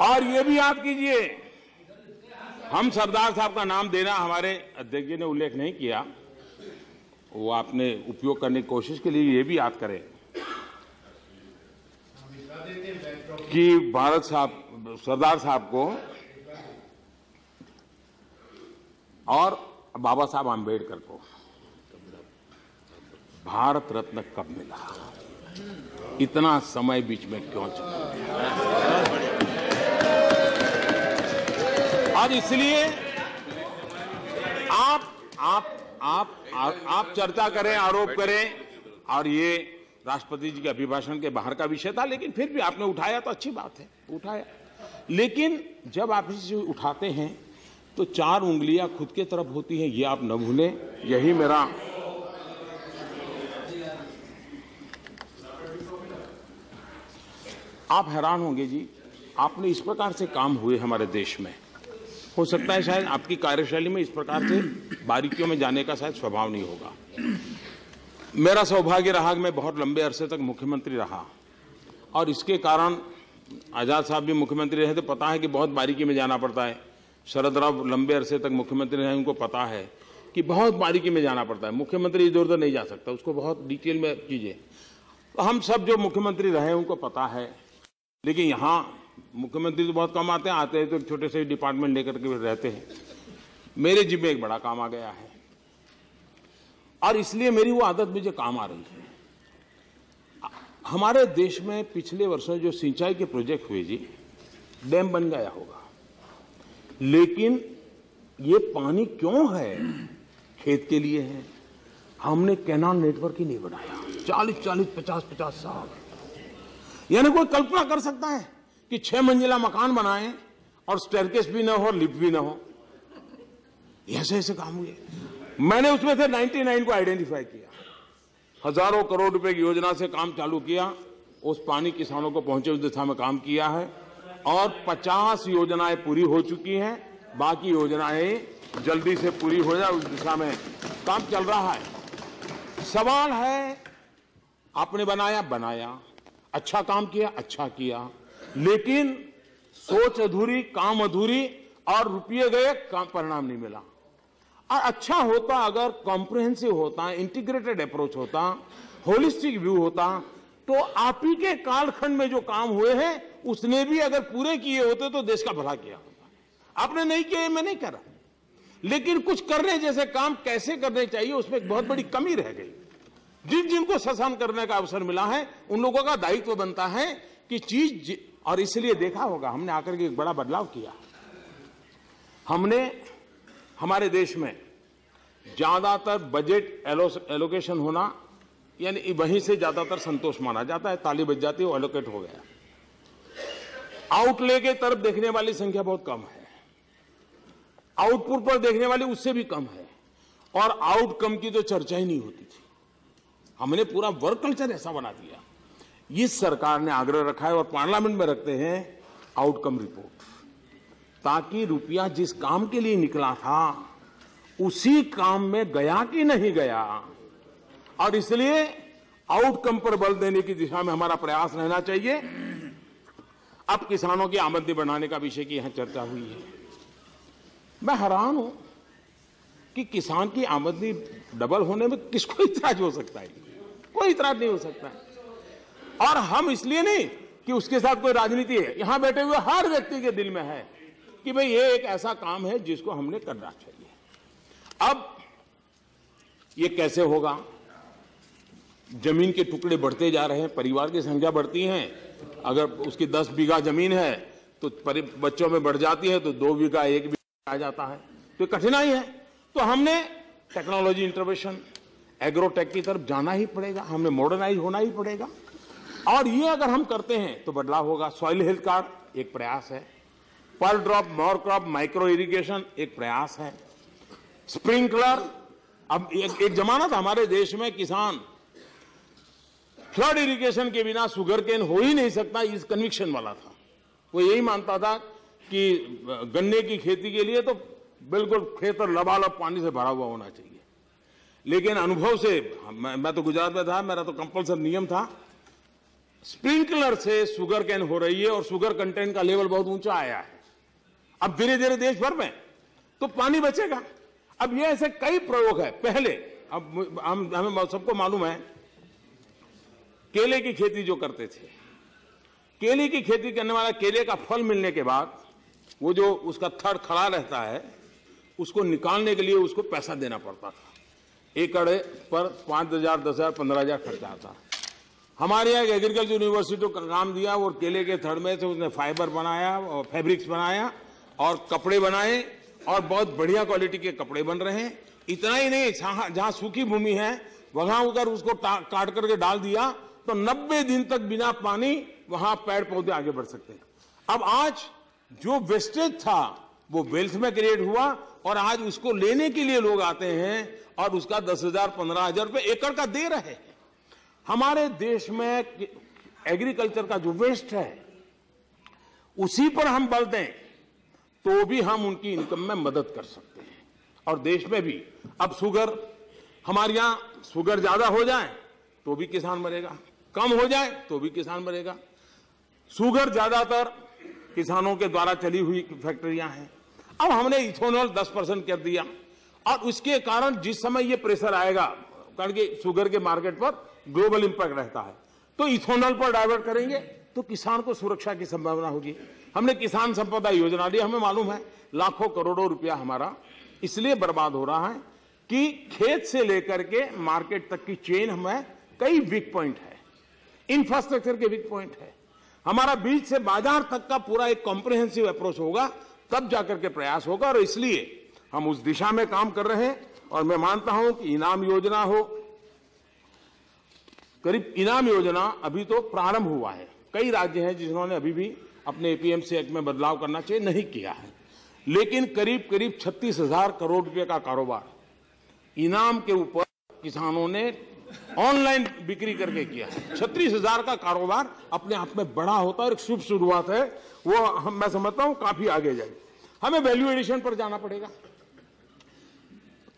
और ये भी याद कीजिए, हम सरदार साहब का नाम देना हमारे अध्यक्ष जी ने उल्लेख नहीं किया, वो आपने उपयोग करने की कोशिश के लिए ये भी याद करें कि सरदार साहब को और बाबा साहब आंबेडकर को भारत रत्न कब मिला, इतना समय बीच में क्यों चला। और इसलिए आप चर्चा करें, आरोप करें, और ये राष्ट्रपति जी के अभिभाषण के बाहर का विषय था, लेकिन फिर भी आपने उठाया तो अच्छी बात है, उठाया। लेकिन जब आप इसे उठाते हैं तो चार उंगलियां खुद के तरफ होती हैं, ये आप न भूलें। यही मेरा आप हैरान होंगे जी, आपने इस प्रकार से काम हुए हमारे देश में, हो सकता है शायद आपकी कार्यशैली में इस प्रकार से बारीकियों में जाने का शायद स्वभाव नहीं होगा। मेरा सौभाग्य रहा कि मैं बहुत लंबे अरसे तक मुख्यमंत्री रहा, और इसके कारण आजाद साहब भी मुख्यमंत्री रहे थे, पता है कि बहुत बारीकी में जाना पड़ता है। शरद राव लंबे अरसे तक मुख्यमंत्री रहे, उनको पता है कि बहुत बारीकी में जाना पड़ता है। मुख्यमंत्री इधर उधर नहीं जा सकता, उसको बहुत डिटेल में चीजें, तो हम सब जो मुख्यमंत्री रहे उनको पता है। लेकिन यहाँ मुख्यमंत्री तो बहुत कम आते हैं तो छोटे से डिपार्टमेंट लेकर के रहते हैं। मेरे जिम्मे एक बड़ा काम आ गया है, और इसलिए मेरी वो आदत मुझे काम आ रही है। हमारे देश में पिछले वर्षों जो सिंचाई के प्रोजेक्ट हुए जी, डैम बन गया होगा, लेकिन ये पानी क्यों है, खेत के लिए है। हमने कैनाल नेटवर्क ही नहीं बनाया 40-40, 50-50 साल। यानी कोई कल्पना कर सकता है कि 6 मंजिला मकान बनाएं और स्टेयरकेस भी ना हो, लिफ्ट भी ना हो, ऐसे ऐसे काम हुए। मैंने उसमें से 99 को आइडेंटिफाई किया, हजारों करोड़ रुपए की योजना से काम चालू किया, उस पानी किसानों को पहुंचे उस दिशा में काम किया है, और 50 योजनाएं पूरी हो चुकी हैं, बाकी योजनाएं जल्दी से पूरी हो जाए उस दिशा में काम चल रहा है। सवाल है, आपने बनाया, अच्छा काम किया, अच्छा किया, लेकिन सोच अधूरी, काम अधूरी, और रुपये गए, काम परिणाम नहीं मिला। और अच्छा होता अगर कॉम्प्रिहेंसिव होता, इंटीग्रेटेड अप्रोच होता, होलिस्टिक व्यू होता, तो आप ही के कालखंड में जो काम हुए हैं उसने भी अगर पूरे किए होते तो देश का भला किया होता। आपने नहीं किया, मैं नहीं कर रहा, लेकिन कुछ करने जैसे काम कैसे करने चाहिए उसमें एक बहुत बड़ी कमी रह गई। जिनको शासन करने का अवसर मिला है उन लोगों का दायित्व बनता है कि चीज, और इसलिए देखा होगा हमने आकर के एक बड़ा बदलाव किया। हमने हमारे देश में ज्यादातर बजट एलोकेशन होना, यानी वहीं से ज्यादातर संतोष माना जाता है, ताली बज जाती है, वो एलोकेट हो गया। आउटले के तरफ देखने वाली संख्या बहुत कम है, आउटपुट पर देखने वाली उससे भी कम है, और आउटकम की तो चर्चा ही नहीं होती थी। हमने पूरा वर्क कल्चर ऐसा बना दिया। इस सरकार ने आग्रह रखा है और पार्लियामेंट में रखते हैं आउटकम रिपोर्ट, ताकि रुपया जिस काम के लिए निकला था उसी काम में गया कि नहीं गया, और इसलिए आउटकम पर बल देने की दिशा में हमारा प्रयास रहना चाहिए। अब किसानों की आमदनी बढ़ाने का विषय की यहां चर्चा हुई है। मैं हैरान हूं कि किसान की आमदनी डबल होने में किसको इतराज हो सकता है? कोई इतराज नहीं हो सकता है। और हम इसलिए नहीं कि उसके साथ कोई राजनीति है, यहां बैठे हुए हर व्यक्ति के दिल में है कि भाई ये एक ऐसा काम है जिसको हमने करना चाहिए। अब ये कैसे होगा? जमीन के टुकड़े बढ़ते जा रहे हैं, परिवार की संख्या बढ़ती है। अगर उसकी 10 बीघा जमीन है तो बच्चों में बढ़ जाती है तो 2 बीघा 1 बीघा आ जाता है, तो कठिनाई है। तो हमने टेक्नोलॉजी इंटरवेंशन, एग्रोटेक की तरफ जाना ही पड़ेगा, हमने मॉडर्नाइज होना ही पड़ेगा। और ये अगर हम करते हैं तो बदलाव होगा। सॉइल हेल्थ कार्ड एक प्रयास है, पर drop more crop micro irrigation एक प्रयास है, स्प्रिंकलर। अब एक जमाना था हमारे देश में किसान फ्लड इरिगेशन के बिना शुगर केन हो ही नहीं सकता, इस कन्विक्शन वाला था। वो यही मानता था कि गन्ने की खेती के लिए तो बिल्कुल खेत लबालब पानी से भरा हुआ होना चाहिए। लेकिन अनुभव से, मैं तो गुजरात में था, मेरा तो कंपल्सरी नियम था, स्प्रिंकलर से शुगर केन हो रही है और शुगर कंटेंट का लेवल बहुत ऊंचा आया है। अब धीरे धीरे देश भर में तो पानी बचेगा। अब ये ऐसे कई प्रयोग है। पहले अब हमें सबको मालूम है, केले की खेती जो करते थे, केले की खेती करने वाला, केले का फल मिलने के बाद वो जो उसका थड़ खड़ा रहता है उसको निकालने के लिए उसको पैसा देना पड़ता था। एकड़ पर 5,000, 10,000, 15,000 खर्चा आता। हमारे यहाँ एक एग्रीकल्चर यूनिवर्सिटी का काम दिया और केले के थड़ में से उसने फाइबर बनाया और फैब्रिक्स बनाया और कपड़े बनाए और बहुत बढ़िया क्वालिटी के कपड़े बन रहे हैं। इतना ही नहीं, जहां सूखी भूमि है वहां अगर उसको काट करके डाल दिया तो 90 दिन तक बिना पानी वहां पेड़ पौधे आगे बढ़ सकते हैं। अब आज जो वेस्टेज था वो वेल्थ में क्रिएट हुआ और आज उसको लेने के लिए लोग आते हैं और उसका 10,000, 15,000 रुपए एकड़ का दे रहे हैं। हमारे देश में एग्रीकल्चर का जो वेस्ट है उसी पर हम बल दें तो भी हम उनकी इनकम में मदद कर सकते हैं। और देश में भी अब शुगर, हमारे यहां शुगर ज्यादा हो जाए तो भी किसान मरेगा, कम हो जाए तो भी किसान मरेगा। शुगर ज्यादातर किसानों के द्वारा चली हुई फैक्ट्रियां हैं। अब हमने इथेनॉल 10% कर दिया और उसके कारण जिस समय ये प्रेशर आएगा, कारण कि शुगर के मार्केट पर ग्लोबल इंपैक्ट रहता है, तो इथेनॉल पर डाइवर्ट करेंगे तो किसान को सुरक्षा की संभावना होगी। हमने किसान संपदा योजना ली, हमें मालूम है लाखों करोड़ों रुपया हमारा इसलिए बर्बाद हो रहा है कि खेत से लेकर के मार्केट तक की चेन हमें कई वीक पॉइंट है, इंफ्रास्ट्रक्चर के वीक पॉइंट है। हमारा बीज से बाजार तक का पूरा एक कॉम्प्रिहेंसिव अप्रोच होगा, तब जाकर के प्रयास होगा। और इसलिए हम उस दिशा में काम कर रहे हैं। और मैं मानता हूं कि इनाम योजना हो, करीब इनाम योजना अभी तो प्रारंभ हुआ है। कई राज्य हैं जिन्होंने अभी भी अपने एपीएमसी एक्ट में बदलाव करना चाहिए, नहीं किया है। लेकिन करीब करीब 36,000 करोड़ रुपए का कारोबार इनाम के ऊपर किसानों ने ऑनलाइन बिक्री करके किया है। 36,000 का कारोबार अपने आप में बड़ा होता है और एक शुभ शुरुआत है। वो मैं समझता हूं काफी आगे जाए। हमें वैल्यू एडिशन पर जाना पड़ेगा।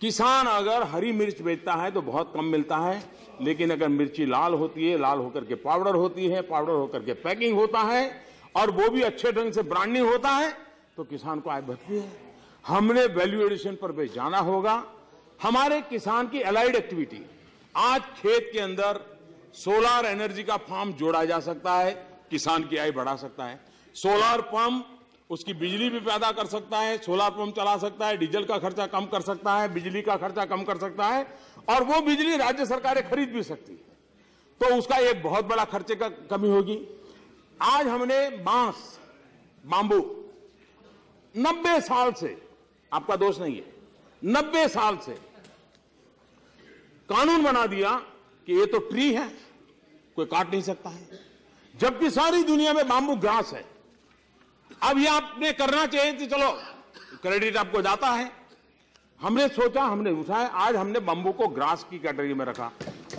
किसान अगर हरी मिर्च बेचता है तो बहुत कम मिलता है, लेकिन अगर मिर्ची लाल होती है, लाल होकर के पाउडर होती है, पाउडर होकर के पैकिंग होता है और वो भी अच्छे ढंग से ब्रांडिंग होता है तो किसान को आय बढ़ती है। हमने वैल्यू एडिशन पर भी जाना होगा। हमारे किसान की अलाइड एक्टिविटी, आज खेत के अंदर सोलर एनर्जी का फार्म जोड़ा जा सकता है, किसान की आय बढ़ा सकता है। सोलर पंप उसकी बिजली भी पैदा कर सकता है, सोलर पंप चला सकता है, डीजल का खर्चा कम कर सकता है, बिजली का खर्चा कम कर सकता है और वो बिजली राज्य सरकारें खरीद भी सकती है, तो उसका एक बहुत बड़ा खर्चे का कमी होगी। आज हमने बांबू 90 साल से, आपका दोष नहीं है, 90 साल से कानून बना दिया कि ये तो ट्री है, कोई काट नहीं सकता है, जबकि सारी दुनिया में बांबू घास है। अब ये आपने करना चाहिए कि चलो क्रेडिट आपको जाता है। हमने सोचा, हमने उठाया, आज हमने बांबू को ग्रास की कैटेगरी में रखा।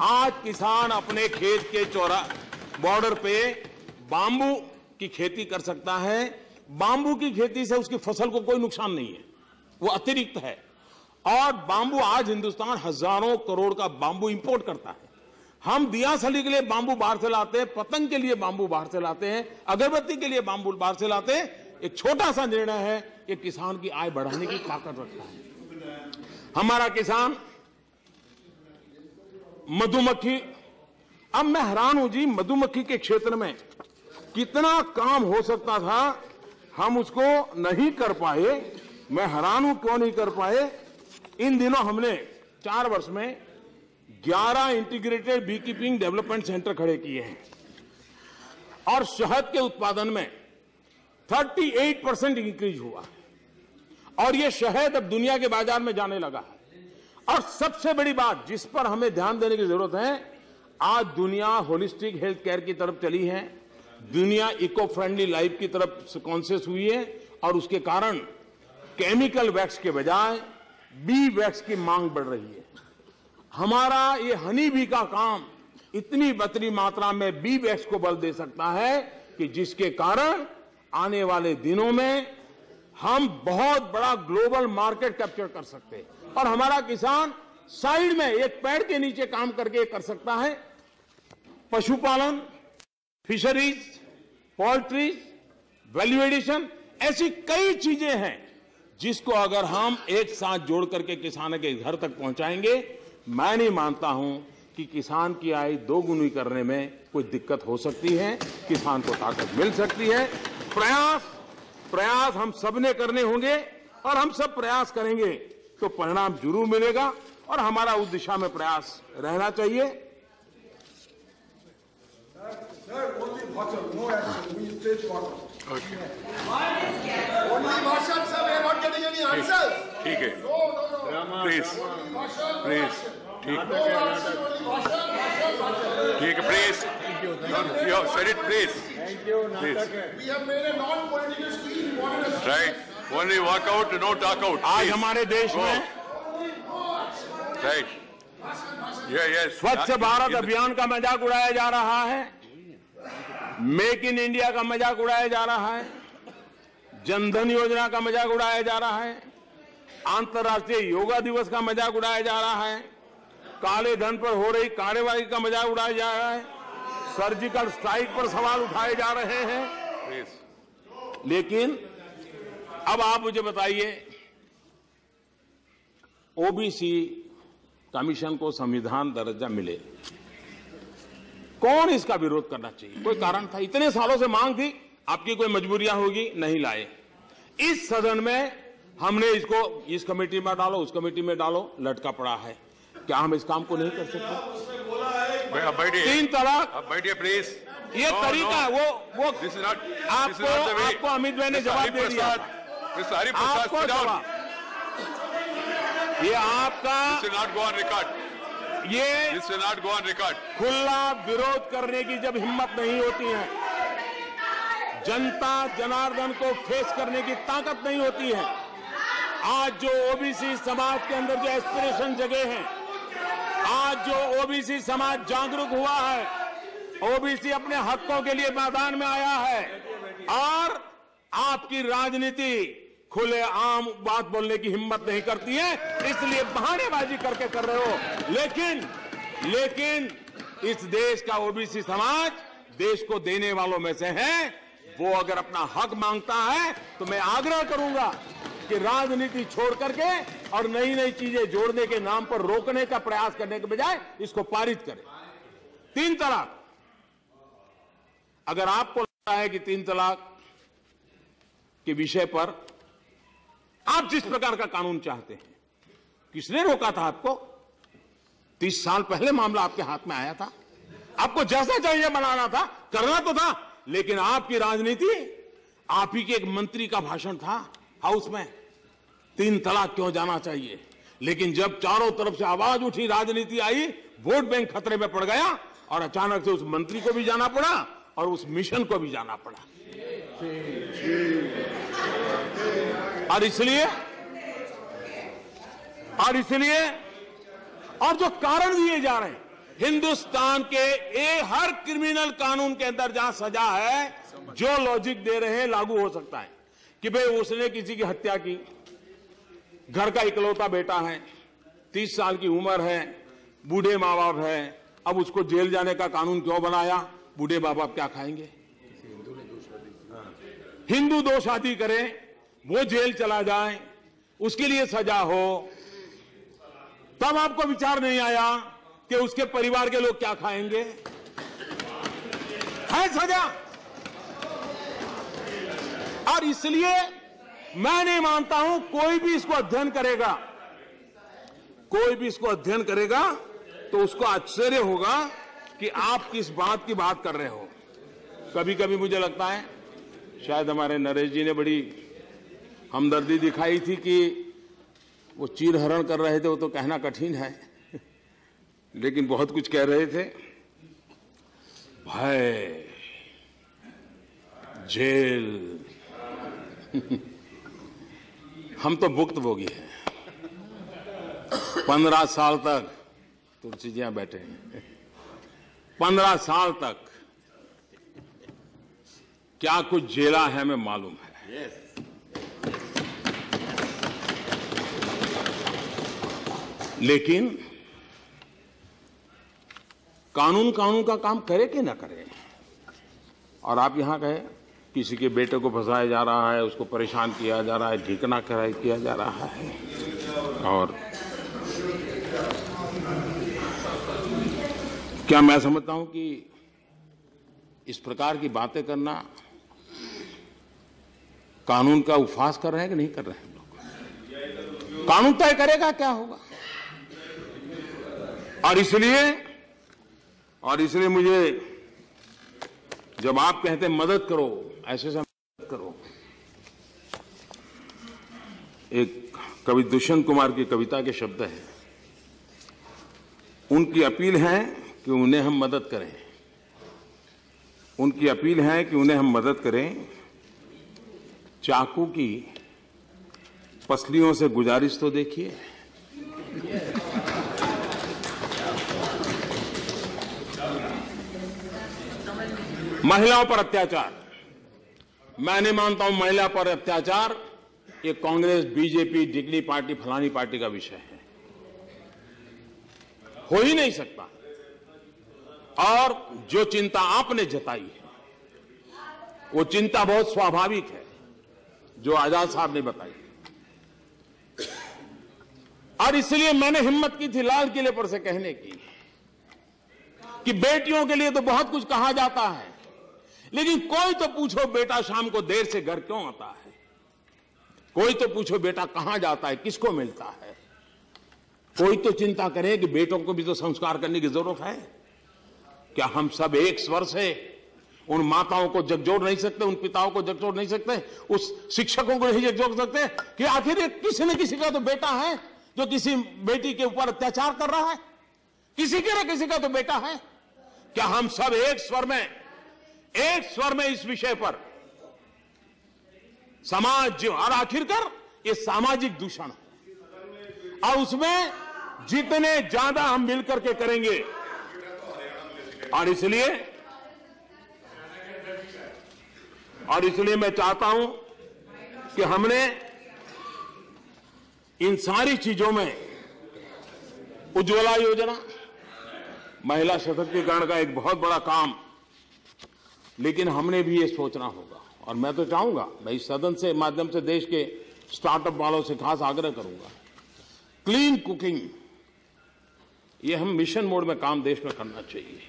आज किसान अपने खेत के बॉर्डर पे बांबू की खेती कर सकता है। बांबू की खेती से उसकी फसल को कोई नुकसान नहीं है, वो अतिरिक्त है। और बांबू, आज हिंदुस्तान हजारों करोड़ का बांबू इंपोर्ट करता है। हम दियासली के लिए बांबू बाहर से लाते हैं, पतंग के लिए बांबू बाहर से लाते हैं, अगरबत्ती के लिए बांबू बाहर से लाते हैं। एक छोटा सा निर्णय है कि किसान की आय बढ़ाने की ताकत रखता है। हमारा किसान मधुमक्खी, अब मैं हैरान हूं जी, मधुमक्खी के क्षेत्र में कितना काम हो सकता था, हम उसको नहीं कर पाए। मैं हैरान हूं क्यों नहीं कर पाए। इन दिनों हमने 4 वर्ष में 11 integrated bee keeping development centre खड़े किए हैं और शहद के उत्पादन में 38% इंक्रीज हुआ और ये शहद अब दुनिया के बाजार में जाने लगा है। और सबसे बड़ी बात जिस पर हमें ध्यान देने की जरूरत है, आज दुनिया होलिस्टिक हेल्थ केयर की तरफ चली है, दुनिया इको फ्रेंडली लाइफ की तरफ कॉन्शियस हुई है और उसके कारण केमिकल वैक्स के बजाय बी वैक्स की मांग बढ़ रही है। हमारा ये हनी बी का काम इतनी बड़ी मात्रा में बी वैक्स को बल दे सकता है कि जिसके कारण आने वाले दिनों में हम बहुत बड़ा ग्लोबल मार्केट कैप्चर कर सकते हैं और हमारा किसान साइड में एक पेड़ के नीचे काम करके कर सकता है। पशुपालन, फिशरीज, पोल्ट्री, वैल्यू एडिशन, ऐसी कई चीजें हैं जिसको अगर हम एक साथ जोड़ करके किसान के घर तक पहुंचाएंगे, मैं नहीं मानता हूं कि किसान की आय दोगुनी करने में कोई दिक्कत हो सकती है, किसान को ताकत मिल सकती है। प्रयास हम सबने करने होंगे और हम सब प्रयास करेंगे तो परिणाम जरूर मिलेगा और हमारा उस दिशा में प्रयास रहना चाहिए। Sir, only bottle, no action. We straight bottle. Okay. Only bottle, sir. We are not getting any answers. ठीक है. No. Please. ठीक. ठीक है. Please. You have said it, please. Thank you. Please. We have made a non-political speech. We wanted a Right. Only walk out, no talk out. आज हमारे देश में Right. Yes. स्वच्छ भारत अभियान का मजाक उड़ाया जा रहा है, मेक इन इंडिया का मजाक उड़ाया जा रहा है, जनधन योजना का मजाक उड़ाया जा रहा है, अंतर्राष्ट्रीय योगा दिवस का मजाक उड़ाया जा रहा है, काले धन पर हो रही कार्रवाई का मजाक उड़ाया जा रहा है, सर्जिकल स्ट्राइक पर सवाल उठाए जा रहे हैं। लेकिन अब आप मुझे बताइए, ओबीसी कमीशन को संविधान दर्जा मिले, कौन इसका विरोध करना चाहिए? कोई कारण था? इतने सालों से मांग थी, आपकी कोई मजबूरियां होगी, नहीं लाए। इस सदन में हमने इसको इस कमेटी में डालो, उस कमेटी में डालो, लटका पड़ा है। क्या हम इस काम को नहीं कर सकते? 3 तलाक, बैठिए प्लीज। ये तरीका है, वो आपको अमित भाई ने जवाब दे दिया। आपको जवाब, ये आपका ये खुला विरोध करने की जब हिम्मत नहीं होती है, जनता जनार्दन को फेस करने की ताकत नहीं होती है। आज जो ओबीसी समाज के अंदर जो एस्पिरेशन जगे हैं, आज जो ओबीसी समाज जागरूक हुआ है, ओबीसी अपने हकों के लिए मैदान में आया है और आपकी राजनीति खुले आम बात बोलने की हिम्मत नहीं करती है, इसलिए बहानेबाजी करके कर रहे हो। लेकिन इस देश का ओबीसी समाज देश को देने वालों में से है। वो अगर अपना हक मांगता है तो मैं आग्रह करूंगा कि राजनीति छोड़ करके और नई नई चीजें जोड़ने के नाम पर रोकने का प्रयास करने के बजाय इसको पारित करें। 3 तलाक, अगर आपको लगता है कि 3 तलाक के विषय पर आप जिस प्रकार का कानून चाहते हैं, किसने रोका था आपको? 30 साल पहले मामला आपके हाथ में आया था, आपको जैसा चाहिए बनाना था, करना तो था, लेकिन आपकी राजनीति, आप ही के एक मंत्री का भाषण था हाउस में, 3 तलाक क्यों जाना चाहिए। लेकिन जब चारों तरफ से आवाज उठी, राजनीति आई, वोट बैंक खतरे में पड़ गया और अचानक से उस मंत्री को भी जाना पड़ा और उस मिशन को भी जाना पड़ा। और जो कारण दिए जा रहे हैं, हिंदुस्तान के हर क्रिमिनल कानून के अंदर जहां सजा है, जो लॉजिक दे रहे हैं लागू हो सकता है कि भाई उसने किसी की हत्या की, घर का इकलौता बेटा है, 30 साल की उम्र है, बूढ़े माँ बाप है, अब उसको जेल जाने का कानून क्यों बनाया? बूढ़े माँ बाप क्या खाएंगे? हिंदू 2 शादी करे, वो जेल चला जाए, उसके लिए सजा हो, तब आपको विचार नहीं आया कि उसके परिवार के लोग क्या खाएंगे? है सजा। और इसलिए मैं नहीं मानता हूं कोई भी इसको अध्ययन करेगा तो उसको आश्चर्य होगा कि आप किस बात की बात कर रहे हो। कभी कभी मुझे लगता है शायद हमारे नरेश जी ने बड़ी हमदर्दी दिखाई थी कि वो चीरहरण कर रहे थे, वो तो कहना कठिन है लेकिन बहुत कुछ कह रहे थे। भय, जेल हम तो भुक्तभोगी हैं। 15 साल तक तुलसी जी यहां बैठे हैं, 15 साल तक क्या कुछ झेला है हमें मालूम है। लेकिन कानून का काम करे कि ना करे। और आप यहां कहे किसी के बेटे को फंसाया जा रहा है, उसको परेशान किया जा रहा है, ढीकना किया जा रहा है। और क्या मैं समझता हूं कि इस प्रकार की बातें करना कानून का उपहास कर रहे हैं कि नहीं कर रहे हैं लोग? कानून तय करेगा क्या होगा। और इसलिए मुझे जब आप कहते हैं मदद करो, ऐसे से मदद करो। एक कवि दुष्यंत कुमार की कविता के शब्द हैं, उनकी अपील है कि उन्हें हम मदद करें। उनकी अपील है कि उन्हें हम मदद करें। चाकू की पसलियों से गुजारिश तो देखिए। महिलाओं पर अत्याचार, मैं नहीं मानता हूं महिला पर अत्याचार ये कांग्रेस, बीजेपी, डिगली पार्टी, फलानी पार्टी का विषय है। हो ही नहीं सकता। और जो चिंता आपने जताई है वो चिंता बहुत स्वाभाविक है, जो आजाद साहब ने बताई। और इसलिए मैंने हिम्मत की थी लाल किले पर से कहने की कि बेटियों के लिए तो बहुत कुछ कहा जाता है, लेकिन कोई तो पूछो बेटा शाम को देर से घर क्यों आता है? कोई तो पूछो बेटा कहां जाता है, किसको मिलता है? कोई तो चिंता करे कि बेटों को भी तो संस्कार करने की जरूरत है। क्या हम सब एक स्वर से उन माताओं को झकझोर नहीं सकते, उन पिताओं को झकझोर नहीं सकते, उस शिक्षकों को नहीं झकझोर सकते कि आखिर किसी न किसी का तो बेटा है जो किसी बेटी के ऊपर अत्याचार कर रहा है? किसी का तो बेटा है। क्या हम सब एक स्वर में इस विषय पर समाज, और आखिरकार ये सामाजिक दूषण है, और उसमें जितने ज्यादा हम मिलकर के करेंगे। और इसलिए मैं चाहता हूं कि हमने इन सारी चीजों में उज्ज्वला योजना, महिला सशक्तिकरण का एक बहुत बड़ा काम, लेकिन हमने भी ये सोचना होगा। और मैं तो चाहूंगा, मैं इस सदन से माध्यम से देश के स्टार्टअप वालों से खास आग्रह करूंगा, क्लीन कुकिंग ये हम मिशन मोड में काम देश में करना चाहिए।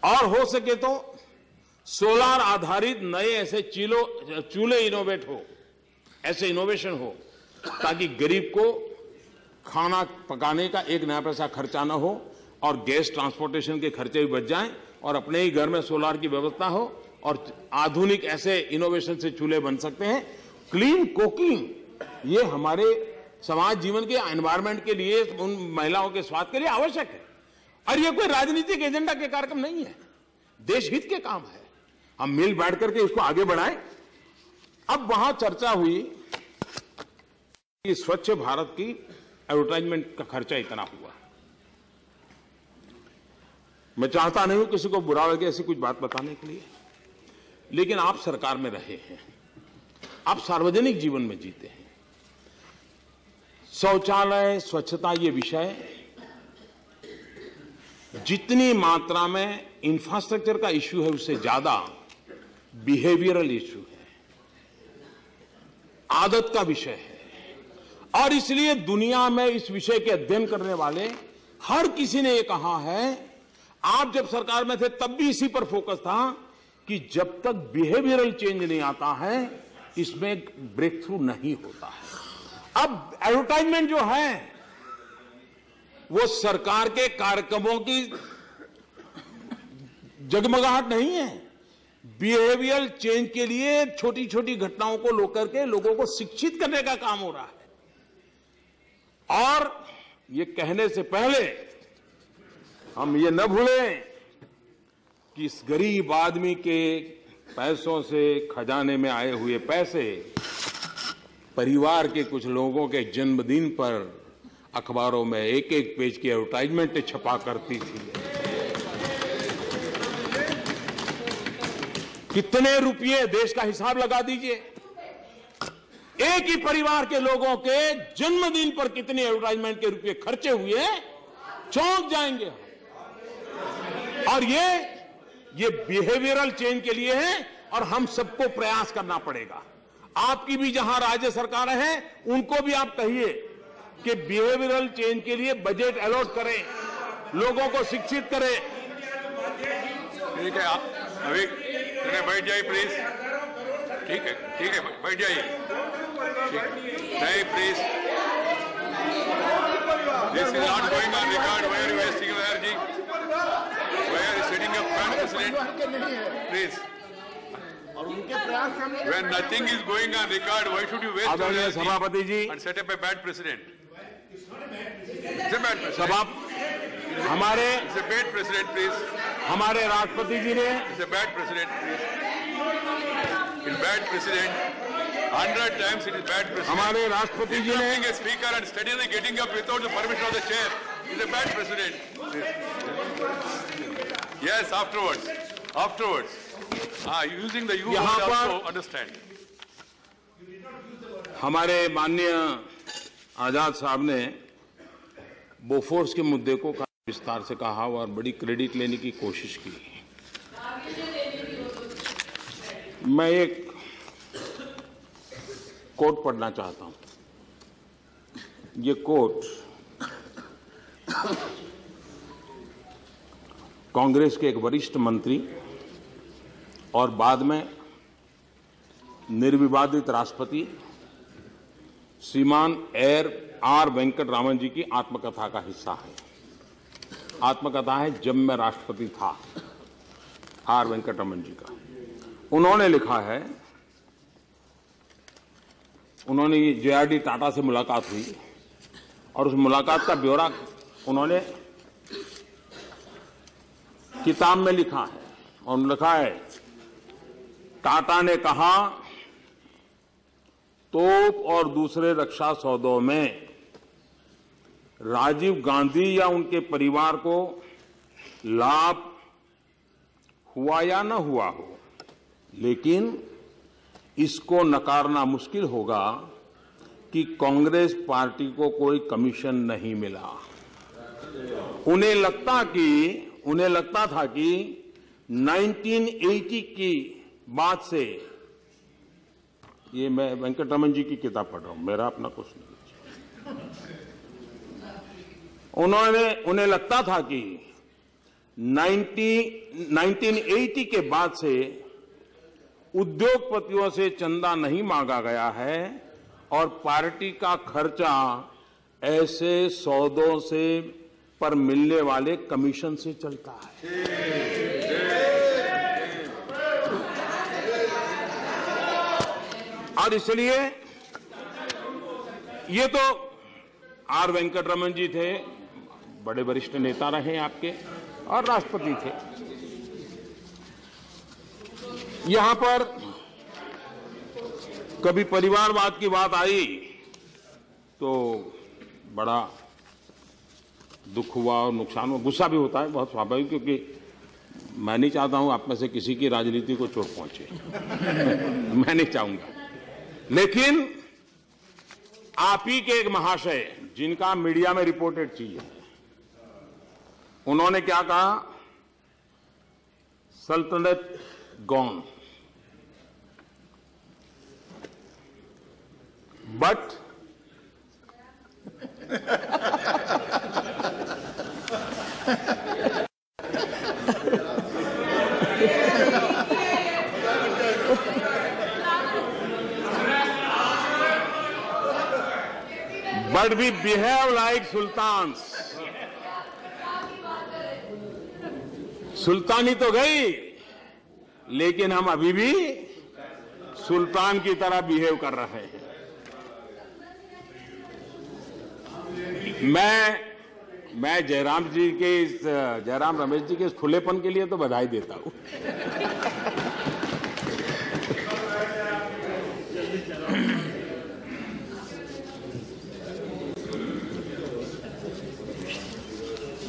और हो सके तो सोलार आधारित नए ऐसे चूल्हे इनोवेट हो, ऐसे इनोवेशन हो ताकि गरीब को खाना पकाने का एक नया पैसा खर्चा ना हो और गैस ट्रांसपोर्टेशन के खर्चे भी बच जाएं और अपने ही घर में सोलार की व्यवस्था हो और आधुनिक ऐसे इनोवेशन से चूल्हे बन सकते हैं। क्लीन कुकिंग ये हमारे समाज जीवन के एनवायरमेंट के लिए, उन महिलाओं के स्वास्थ्य के लिए आवश्यक है। और ये कोई राजनीतिक एजेंडा के कार्यक्रम नहीं है, देश हित के काम है। हम मिल बैठ करके इसको आगे बढ़ाएं। अब वहां चर्चा हुई कि स्वच्छ भारत की एडवर्टाइजमेंट का खर्चा इतना हुआ। मैं चाहता नहीं हूं किसी को बुरा लगे ऐसी कुछ बात बताने के लिए, लेकिन आप सरकार में रहे हैं, आप सार्वजनिक जीवन में जीते हैं। शौचालय, स्वच्छता ये विषय जितनी मात्रा में इंफ्रास्ट्रक्चर का इश्यू है उससे ज्यादा बिहेवियरल इश्यू है, आदत का विषय है। और इसलिए दुनिया में इस विषय के अध्ययन करने वाले हर किसी ने ये कहा है, आप जब सरकार में थे तब भी इसी पर फोकस था कि जब तक बिहेवियरल चेंज नहीं आता है इसमें ब्रेक थ्रू नहीं होता है। अब एडवर्टाइजमेंट जो है वो सरकार के कार्यक्रमों की जगमगाहट नहीं है, बिहेवियरल चेंज के लिए छोटी छोटी घटनाओं को लेकर के लोगों को शिक्षित करने का काम हो रहा है। और ये कहने से पहले हम ये न भूलें कि इस गरीब आदमी के पैसों से, खजाने में आए हुए पैसे परिवार के कुछ लोगों के जन्मदिन पर अखबारों में एक एक पेज की एडवर्टाइजमेंट छपा करती थी। कितने रुपये, देश का हिसाब लगा दीजिए, एक ही परिवार के लोगों के जन्मदिन पर कितने एडवर्टाइजमेंट के रुपये खर्चे हुए, चौंक जाएंगे। और ये बिहेवियरल चेंज के लिए है और हम सबको प्रयास करना पड़ेगा। आपकी भी जहां राज्य सरकारें हैं उनको भी आप कहिए कि बिहेवियरल चेंज के लिए बजट अलॉट करें, लोगों को शिक्षित करें। ठीक है, आप अभी बैठ जाइए प्लीज। ठीक है, बैठ जाइए। नहीं please, this is not going on record. Where you wasting your energy? Where is setting up plan president? Please, when nothing is going on record, why should you waste your energy सभापति जी and set up a bad precedent? It's a bad precedent. सभा हमारे It's a bad precedent, please. हमारे राष्ट्रपति जी ने It's a bad precedent, please. It's bad precedent. 100 times it is bad precedent. हमारे राष्ट्रपति जी ने Interrupting a speaker and steadily getting up without the permission of the chair is a bad precedent. Yes, afterwards. Using the you यहाँ word पर also understand. हमारे माननीय आजाद साहब ने Bofors के मुद्दे को विस्तार से कहा और बड़ी क्रेडिट लेने की कोशिश की। मैं एक कोट पढ़ना चाहता हूं। ये कोट कांग्रेस के एक वरिष्ठ मंत्री और बाद में निर्विवादित राष्ट्रपति श्रीमान आर वेंकट रामन जी की आत्मकथा का हिस्सा है। आत्मकथा है जब मैं राष्ट्रपति था, आर वेंकट रमन जी का। उन्होंने लिखा है, उन्होंने JRD टाटा से मुलाकात हुई और उस मुलाकात का ब्यौरा उन्होंने किताब में लिखा है। और लिखा है, टाटा ने कहा तोप और दूसरे रक्षा सौदों में राजीव गांधी या उनके परिवार को लाभ हुआ या न हुआ हो, लेकिन इसको नकारना मुश्किल होगा कि कांग्रेस पार्टी को कोई कमीशन नहीं मिला। उन्हें लगता था कि 1980 की बाद से, ये मैं वेंकटरमन जी की किताब पढ़ रहा हूं, मेरा अपना कुछ नहीं। उन्हें लगता था कि 1980 के बाद से उद्योगपतियों से चंदा नहीं मांगा गया है और पार्टी का खर्चा ऐसे सौदों से पर मिलने वाले कमीशन से चलता है। और इसलिए ये तो आर वेंकटरमन जी थे, बड़े वरिष्ठ नेता रहे आपके और राष्ट्रपति थे। यहां पर कभी परिवारवाद की बात आई तो बड़ा दुख हुआ और नुकसान हुआ, गुस्सा भी होता है, बहुत स्वाभाविक, क्योंकि मैं नहीं चाहता हूं आप में से किसी की राजनीति को चोट पहुंचे। मैं नहीं चाहूंगा। लेकिन आप ही के एक महाशय जिनका मीडिया में रिपोर्टेड चीज है, उन्होंने क्या कहा, सल्तनत gone but But we behave like sultans. सुल्तानी तो गई, लेकिन हम अभी भी सुल्तान की तरह बिहेव कर रहे हैं। मैं जयराम रमेश जी के इस खुलेपन के लिए तो बधाई देता हूं।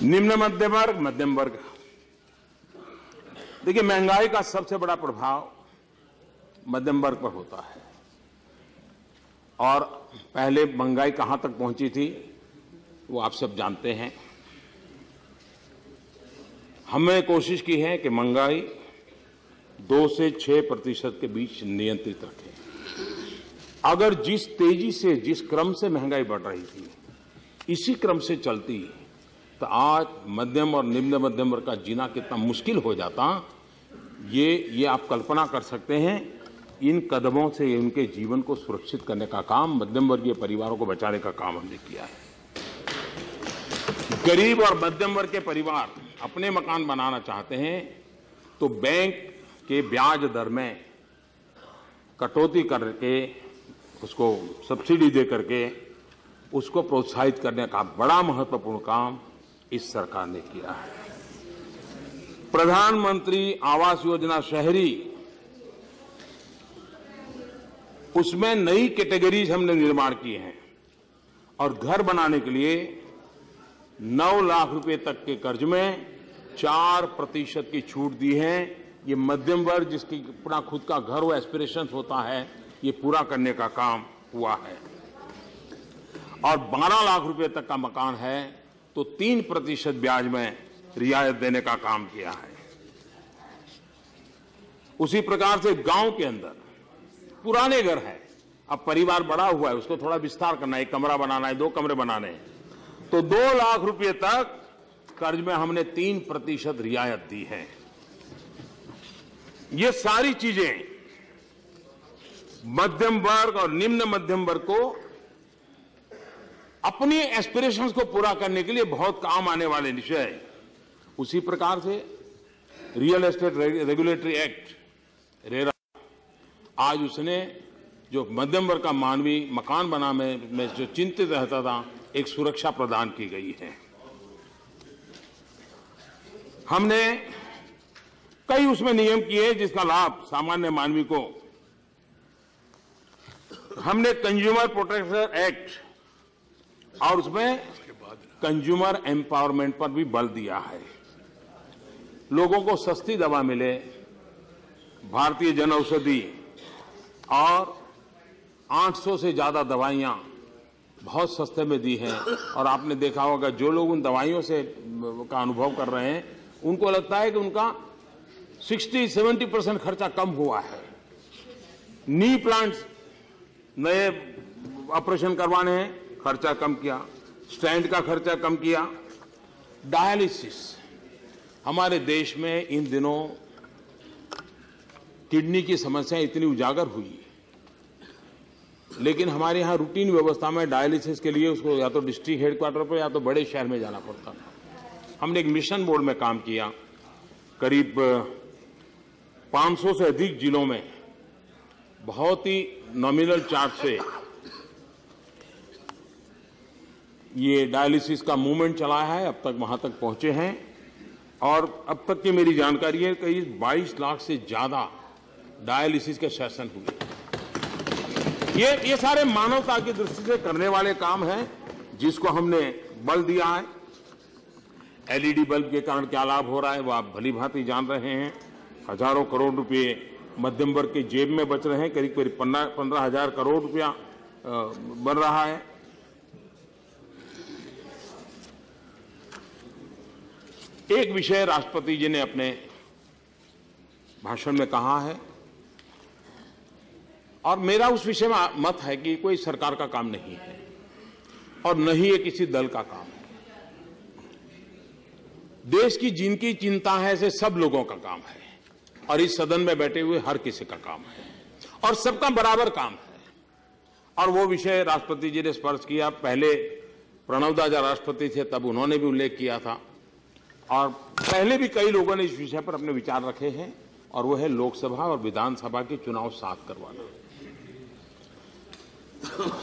निम्न मध्यम वर्ग, मध्यम वर्ग, देखिए महंगाई का सबसे बड़ा प्रभाव मध्यम वर्ग पर होता है। और पहले महंगाई कहां तक पहुंची थी वो आप सब जानते हैं। हमने कोशिश की है कि महंगाई 2 से 6% के बीच नियंत्रित रखें। अगर जिस तेजी से, जिस क्रम से महंगाई बढ़ रही थी, इसी क्रम से चलती तो आज मध्यम और निम्न मध्यम वर्ग का जीना कितना मुश्किल हो जाता, ये आप कल्पना कर सकते हैं। इन कदमों से उनके जीवन को सुरक्षित करने का काम, मध्यम वर्गीय परिवारों को बचाने का काम हमने किया है। गरीब और मध्यम वर्ग के परिवार अपने मकान बनाना चाहते हैं तो बैंक के ब्याज दर में कटौती करके, उसको सब्सिडी दे करके उसको प्रोत्साहित करने का बड़ा महत्वपूर्ण काम इस सरकार ने किया है। प्रधानमंत्री आवास योजना शहरी, उसमें नई कैटेगरीज हमने निर्माण की हैं और घर बनाने के लिए 9 लाख रुपए तक के कर्ज में 4% की छूट दी है। ये मध्यम वर्ग जिसकी अपना खुद का घर हो, एस्पिरेशन होता है, ये पूरा करने का काम हुआ है। और 12 लाख रुपए तक का मकान है तो 3% ब्याज में रियायत देने का काम किया है। उसी प्रकार से गांव के अंदर पुराने घर हैं, अब परिवार बड़ा हुआ है, उसको थोड़ा विस्तार करना है, 1 कमरा बनाना है, 2 कमरे बनाने हैं, तो 2 लाख रुपए तक कर्ज में हमने 3% रियायत दी है। ये सारी चीजें मध्यम वर्ग और निम्न मध्यम वर्ग को अपनी एस्पिरेशंस को पूरा करने के लिए बहुत काम आने वाले विषय है। उसी प्रकार से real estate regulatory act, RERA, आज उसने जो मध्यम वर्ग का मानवी मकान बनाने में जो चिंतित रहता था, एक सुरक्षा प्रदान की गई है। हमने कई उसमें नियम किए जिसका लाभ सामान्य मानवी को, हमने कंज्यूमर प्रोटेक्शन एक्ट और उसमें कंज्यूमर एम्पावरमेंट पर भी बल दिया है। लोगों को सस्ती दवा मिले, भारतीय जन औषधि और 800 से ज्यादा दवाइयां बहुत सस्ते में दी हैं। और आपने देखा होगा जो लोग उन दवाइयों से का अनुभव कर रहे हैं, उनको लगता है कि उनका 60-70% खर्चा कम हुआ है। नी प्लांट्स नए ऑपरेशन करवाने हैं, खर्चा कम किया, स्टैंड का खर्चा कम किया। डायलिसिस, हमारे देश में इन दिनों किडनी की समस्या इतनी उजागर हुई, लेकिन हमारे यहाँ रूटीन व्यवस्था में डायलिसिस के लिए उसको या तो डिस्ट्रिक्ट हेडक्वार्टर पर या तो बड़े शहर में जाना पड़ता था। हमने एक मिशन बोर्ड में काम किया, करीब 500 से अधिक जिलों में बहुत ही नॉमिनल चार्ज से ये डायलिसिस का मूवमेंट चलाया है। अब तक वहां तक पहुंचे हैं और अब तक की मेरी जानकारी है कि 22 लाख से ज्यादा डायलिसिस के सेशन हुए। ये सारे मानवता की दृष्टि से करने वाले काम हैं जिसको हमने बल दिया है। एलईडी बल्ब के कारण क्या लाभ हो रहा है वो आप भली भांति जान रहे हैं। हजारों करोड़ रुपए मध्यम वर्ग के जेब में बच रहे हैं, करीब करीब 15,000 करोड़ रुपया बन रहा है। एक विषय राष्ट्रपति जी ने अपने भाषण में कहा है और मेरा उस विषय में मत है कि कोई सरकार का काम नहीं है। और न ही ये किसी दल का काम है। देश की जिनकी चिंता है ऐसे सब लोगों का काम है और इस सदन में बैठे हुए हर किसी का काम है और सबका बराबर काम है। और वो विषय राष्ट्रपति जी ने स्पर्श किया। पहले प्रणब दा राष्ट्रपति थे तब उन्होंने भी उल्लेख किया था और पहले भी कई लोगों ने इस विषय पर अपने विचार रखे हैं और वो है लोकसभा और विधानसभा के चुनाव साथ करवाना।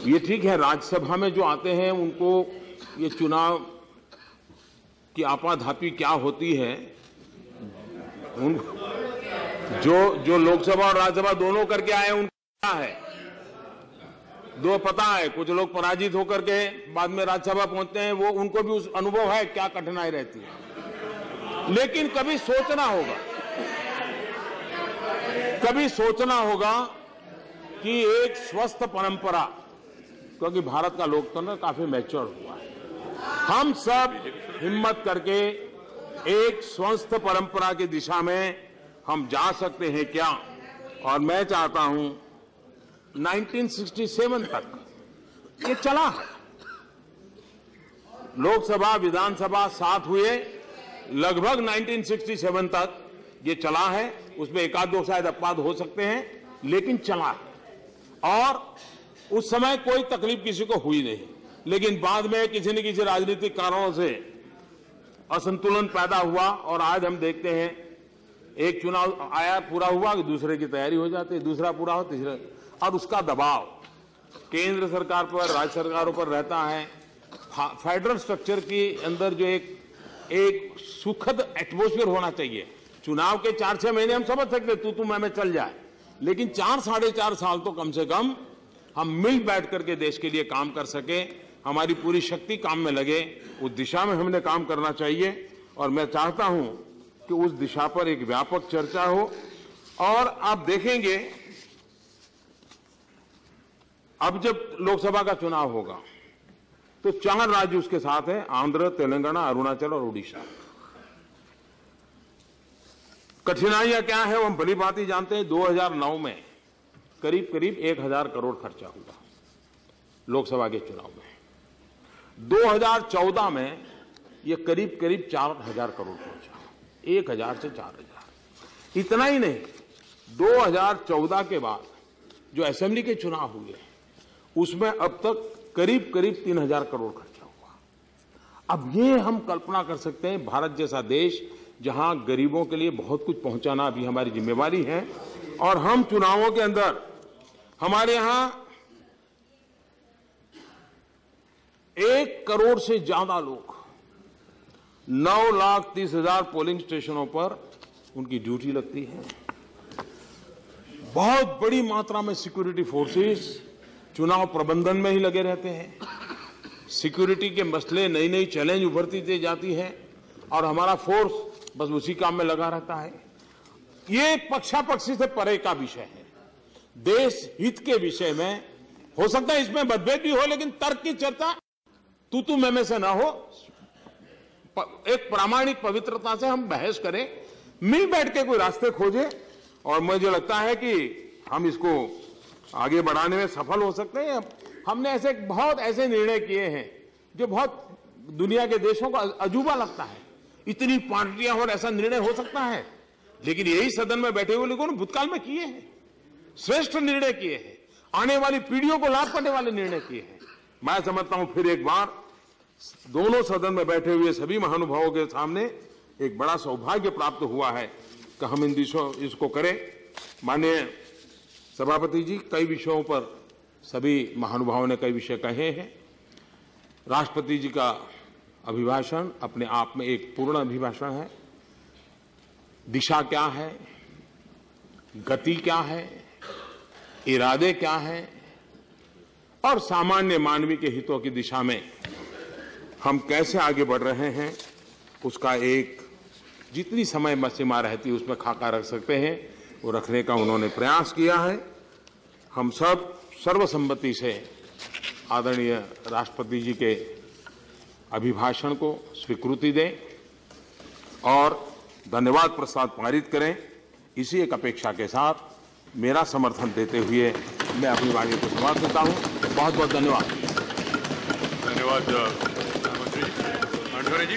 ये ठीक है, राज्यसभा में जो आते हैं उनको ये चुनाव की आपाधापी क्या होती है, जो लोकसभा और राज्यसभा दोनों करके आए उनको क्या है, दो पता है। कुछ लोग पराजित होकर के बाद में राज्यसभा पहुंचते हैं, वो उनको भी उस अनुभव है क्या कठिनाई रहती है। लेकिन कभी सोचना होगा कि एक स्वस्थ परंपरा, क्योंकि भारत का लोकतंत्र काफी मैच्योर हुआ है, हम सब हिम्मत करके एक स्वस्थ परंपरा की दिशा में हम जा सकते हैं क्या। और मैं चाहता हूं 1967 तक ये चला है, लोकसभा विधानसभा साथ हुए, लगभग 1967 तक ये चला है। उसमें एक आध दो शायद अपवाद हो सकते हैं, लेकिन चला है और उस समय कोई तकलीफ किसी को हुई नहीं। लेकिन बाद में किसी न किसी राजनीतिक कारणों से असंतुलन पैदा हुआ और आज हम देखते हैं एक चुनाव आया, पूरा हुआ, दूसरे की तैयारी हो जाती है, दूसरा पूरा हो, तीसरा, और उसका दबाव केंद्र सरकार पर, राज्य सरकारों पर रहता है। फेडरल स्ट्रक्चर के अंदर जो एक सुखद एटमॉस्फेयर होना चाहिए। चुनाव के 4-6 महीने हम समझ सकते तू मैं चल जाए, लेकिन 4-4.5 साल तो कम से कम हम मिल बैठ करके देश के लिए काम कर सके, हमारी पूरी शक्ति काम में लगे, उस दिशा में हमने काम करना चाहिए। और मैं चाहता हूं कि उस दिशा पर एक व्यापक चर्चा हो। और आप देखेंगे अब जब लोकसभा का चुनाव होगा तो 4 राज्य उसके साथ हैं, आंध्र, तेलंगाना, अरुणाचल और उड़ीसा। कठिनाइयां क्या है वो हम भली भांति जानते हैं। 2009 में करीब 1000 करोड़ खर्चा हुआ लोकसभा के चुनाव में। 2014 में ये करीब 4000 करोड़ पहुंचा, 1000 से 4000। इतना ही नहीं, 2014 के बाद जो असेंबली के चुनाव हुए उसमें अब तक करीब 3000 करोड़ खर्चा हुआ। अब ये हम कल्पना कर सकते हैं, भारत जैसा देश जहां गरीबों के लिए बहुत कुछ पहुंचाना अभी हमारी जिम्मेवारी है, और हम चुनावों के अंदर हमारे यहां 1 करोड़ से ज्यादा लोग 9,30,000 पोलिंग स्टेशनों पर उनकी ड्यूटी लगती है। बहुत बड़ी मात्रा में सिक्योरिटी फोर्सेस चुनाव प्रबंधन में ही लगे रहते हैं। सिक्योरिटी के मसले, नई नई चैलेंज उभरती जाती है और हमारा फोर्स बस उसी काम में लगा रहता है। ये पक्षापक्षी से परे का विषय है, देश हित के विषय में। हो सकता है इसमें मतभेद भी हो, लेकिन तर्क की चर्चा तू मैं से ना हो, एक प्रामाणिक पवित्रता से हम बहस करें, मिल बैठ के कोई रास्ते खोजें, और मुझे लगता है कि हम इसको आगे बढ़ाने में सफल हो सकते हैं। हमने बहुत ऐसे निर्णय किए हैं जो बहुत दुनिया के देशों को अजूबा लगता है, इतनी पार्टियां और ऐसा निर्णय हो सकता है, लेकिन यही सदन में बैठे हुए लोगों ने भूतकाल में किए हैं, श्रेष्ठ निर्णय किए हैं, आने वाली पीढ़ियों को लाभ करने वाले निर्णय किए हैं। मैं समझता हूं फिर एक बार दोनों सदन में बैठे हुए सभी महानुभावों के सामने एक बड़ा सौभाग्य प्राप्त हुआ है कि हम इसको करें। माननीय सभापति जी, कई विषयों पर सभी महानुभावों ने कई विषय कहे हैं। राष्ट्रपति जी का अभिभाषण अपने आप में एक पूर्ण अभिभाषण है। दिशा क्या है, गति क्या है, इरादे क्या है, और सामान्य मानवीय के हितों की दिशा में हम कैसे आगे बढ़ रहे हैं, उसका एक जितनी समय सीमा रहती है उसमें खाका रख सकते हैं, वो रखने का उन्होंने प्रयास किया है। हम सब सर्वसम्मति से आदरणीय राष्ट्रपति जी के अभिभाषण को स्वीकृति दें और धन्यवाद प्रस्ताव पारित करें। इसी एक अपेक्षा के साथ मेरा समर्थन देते हुए मैं अपनी वाणी को समाप्त करता हूं। बहुत बहुत धन्यवाद। धन्यवाद मंत्री जी। मांडवरे जी।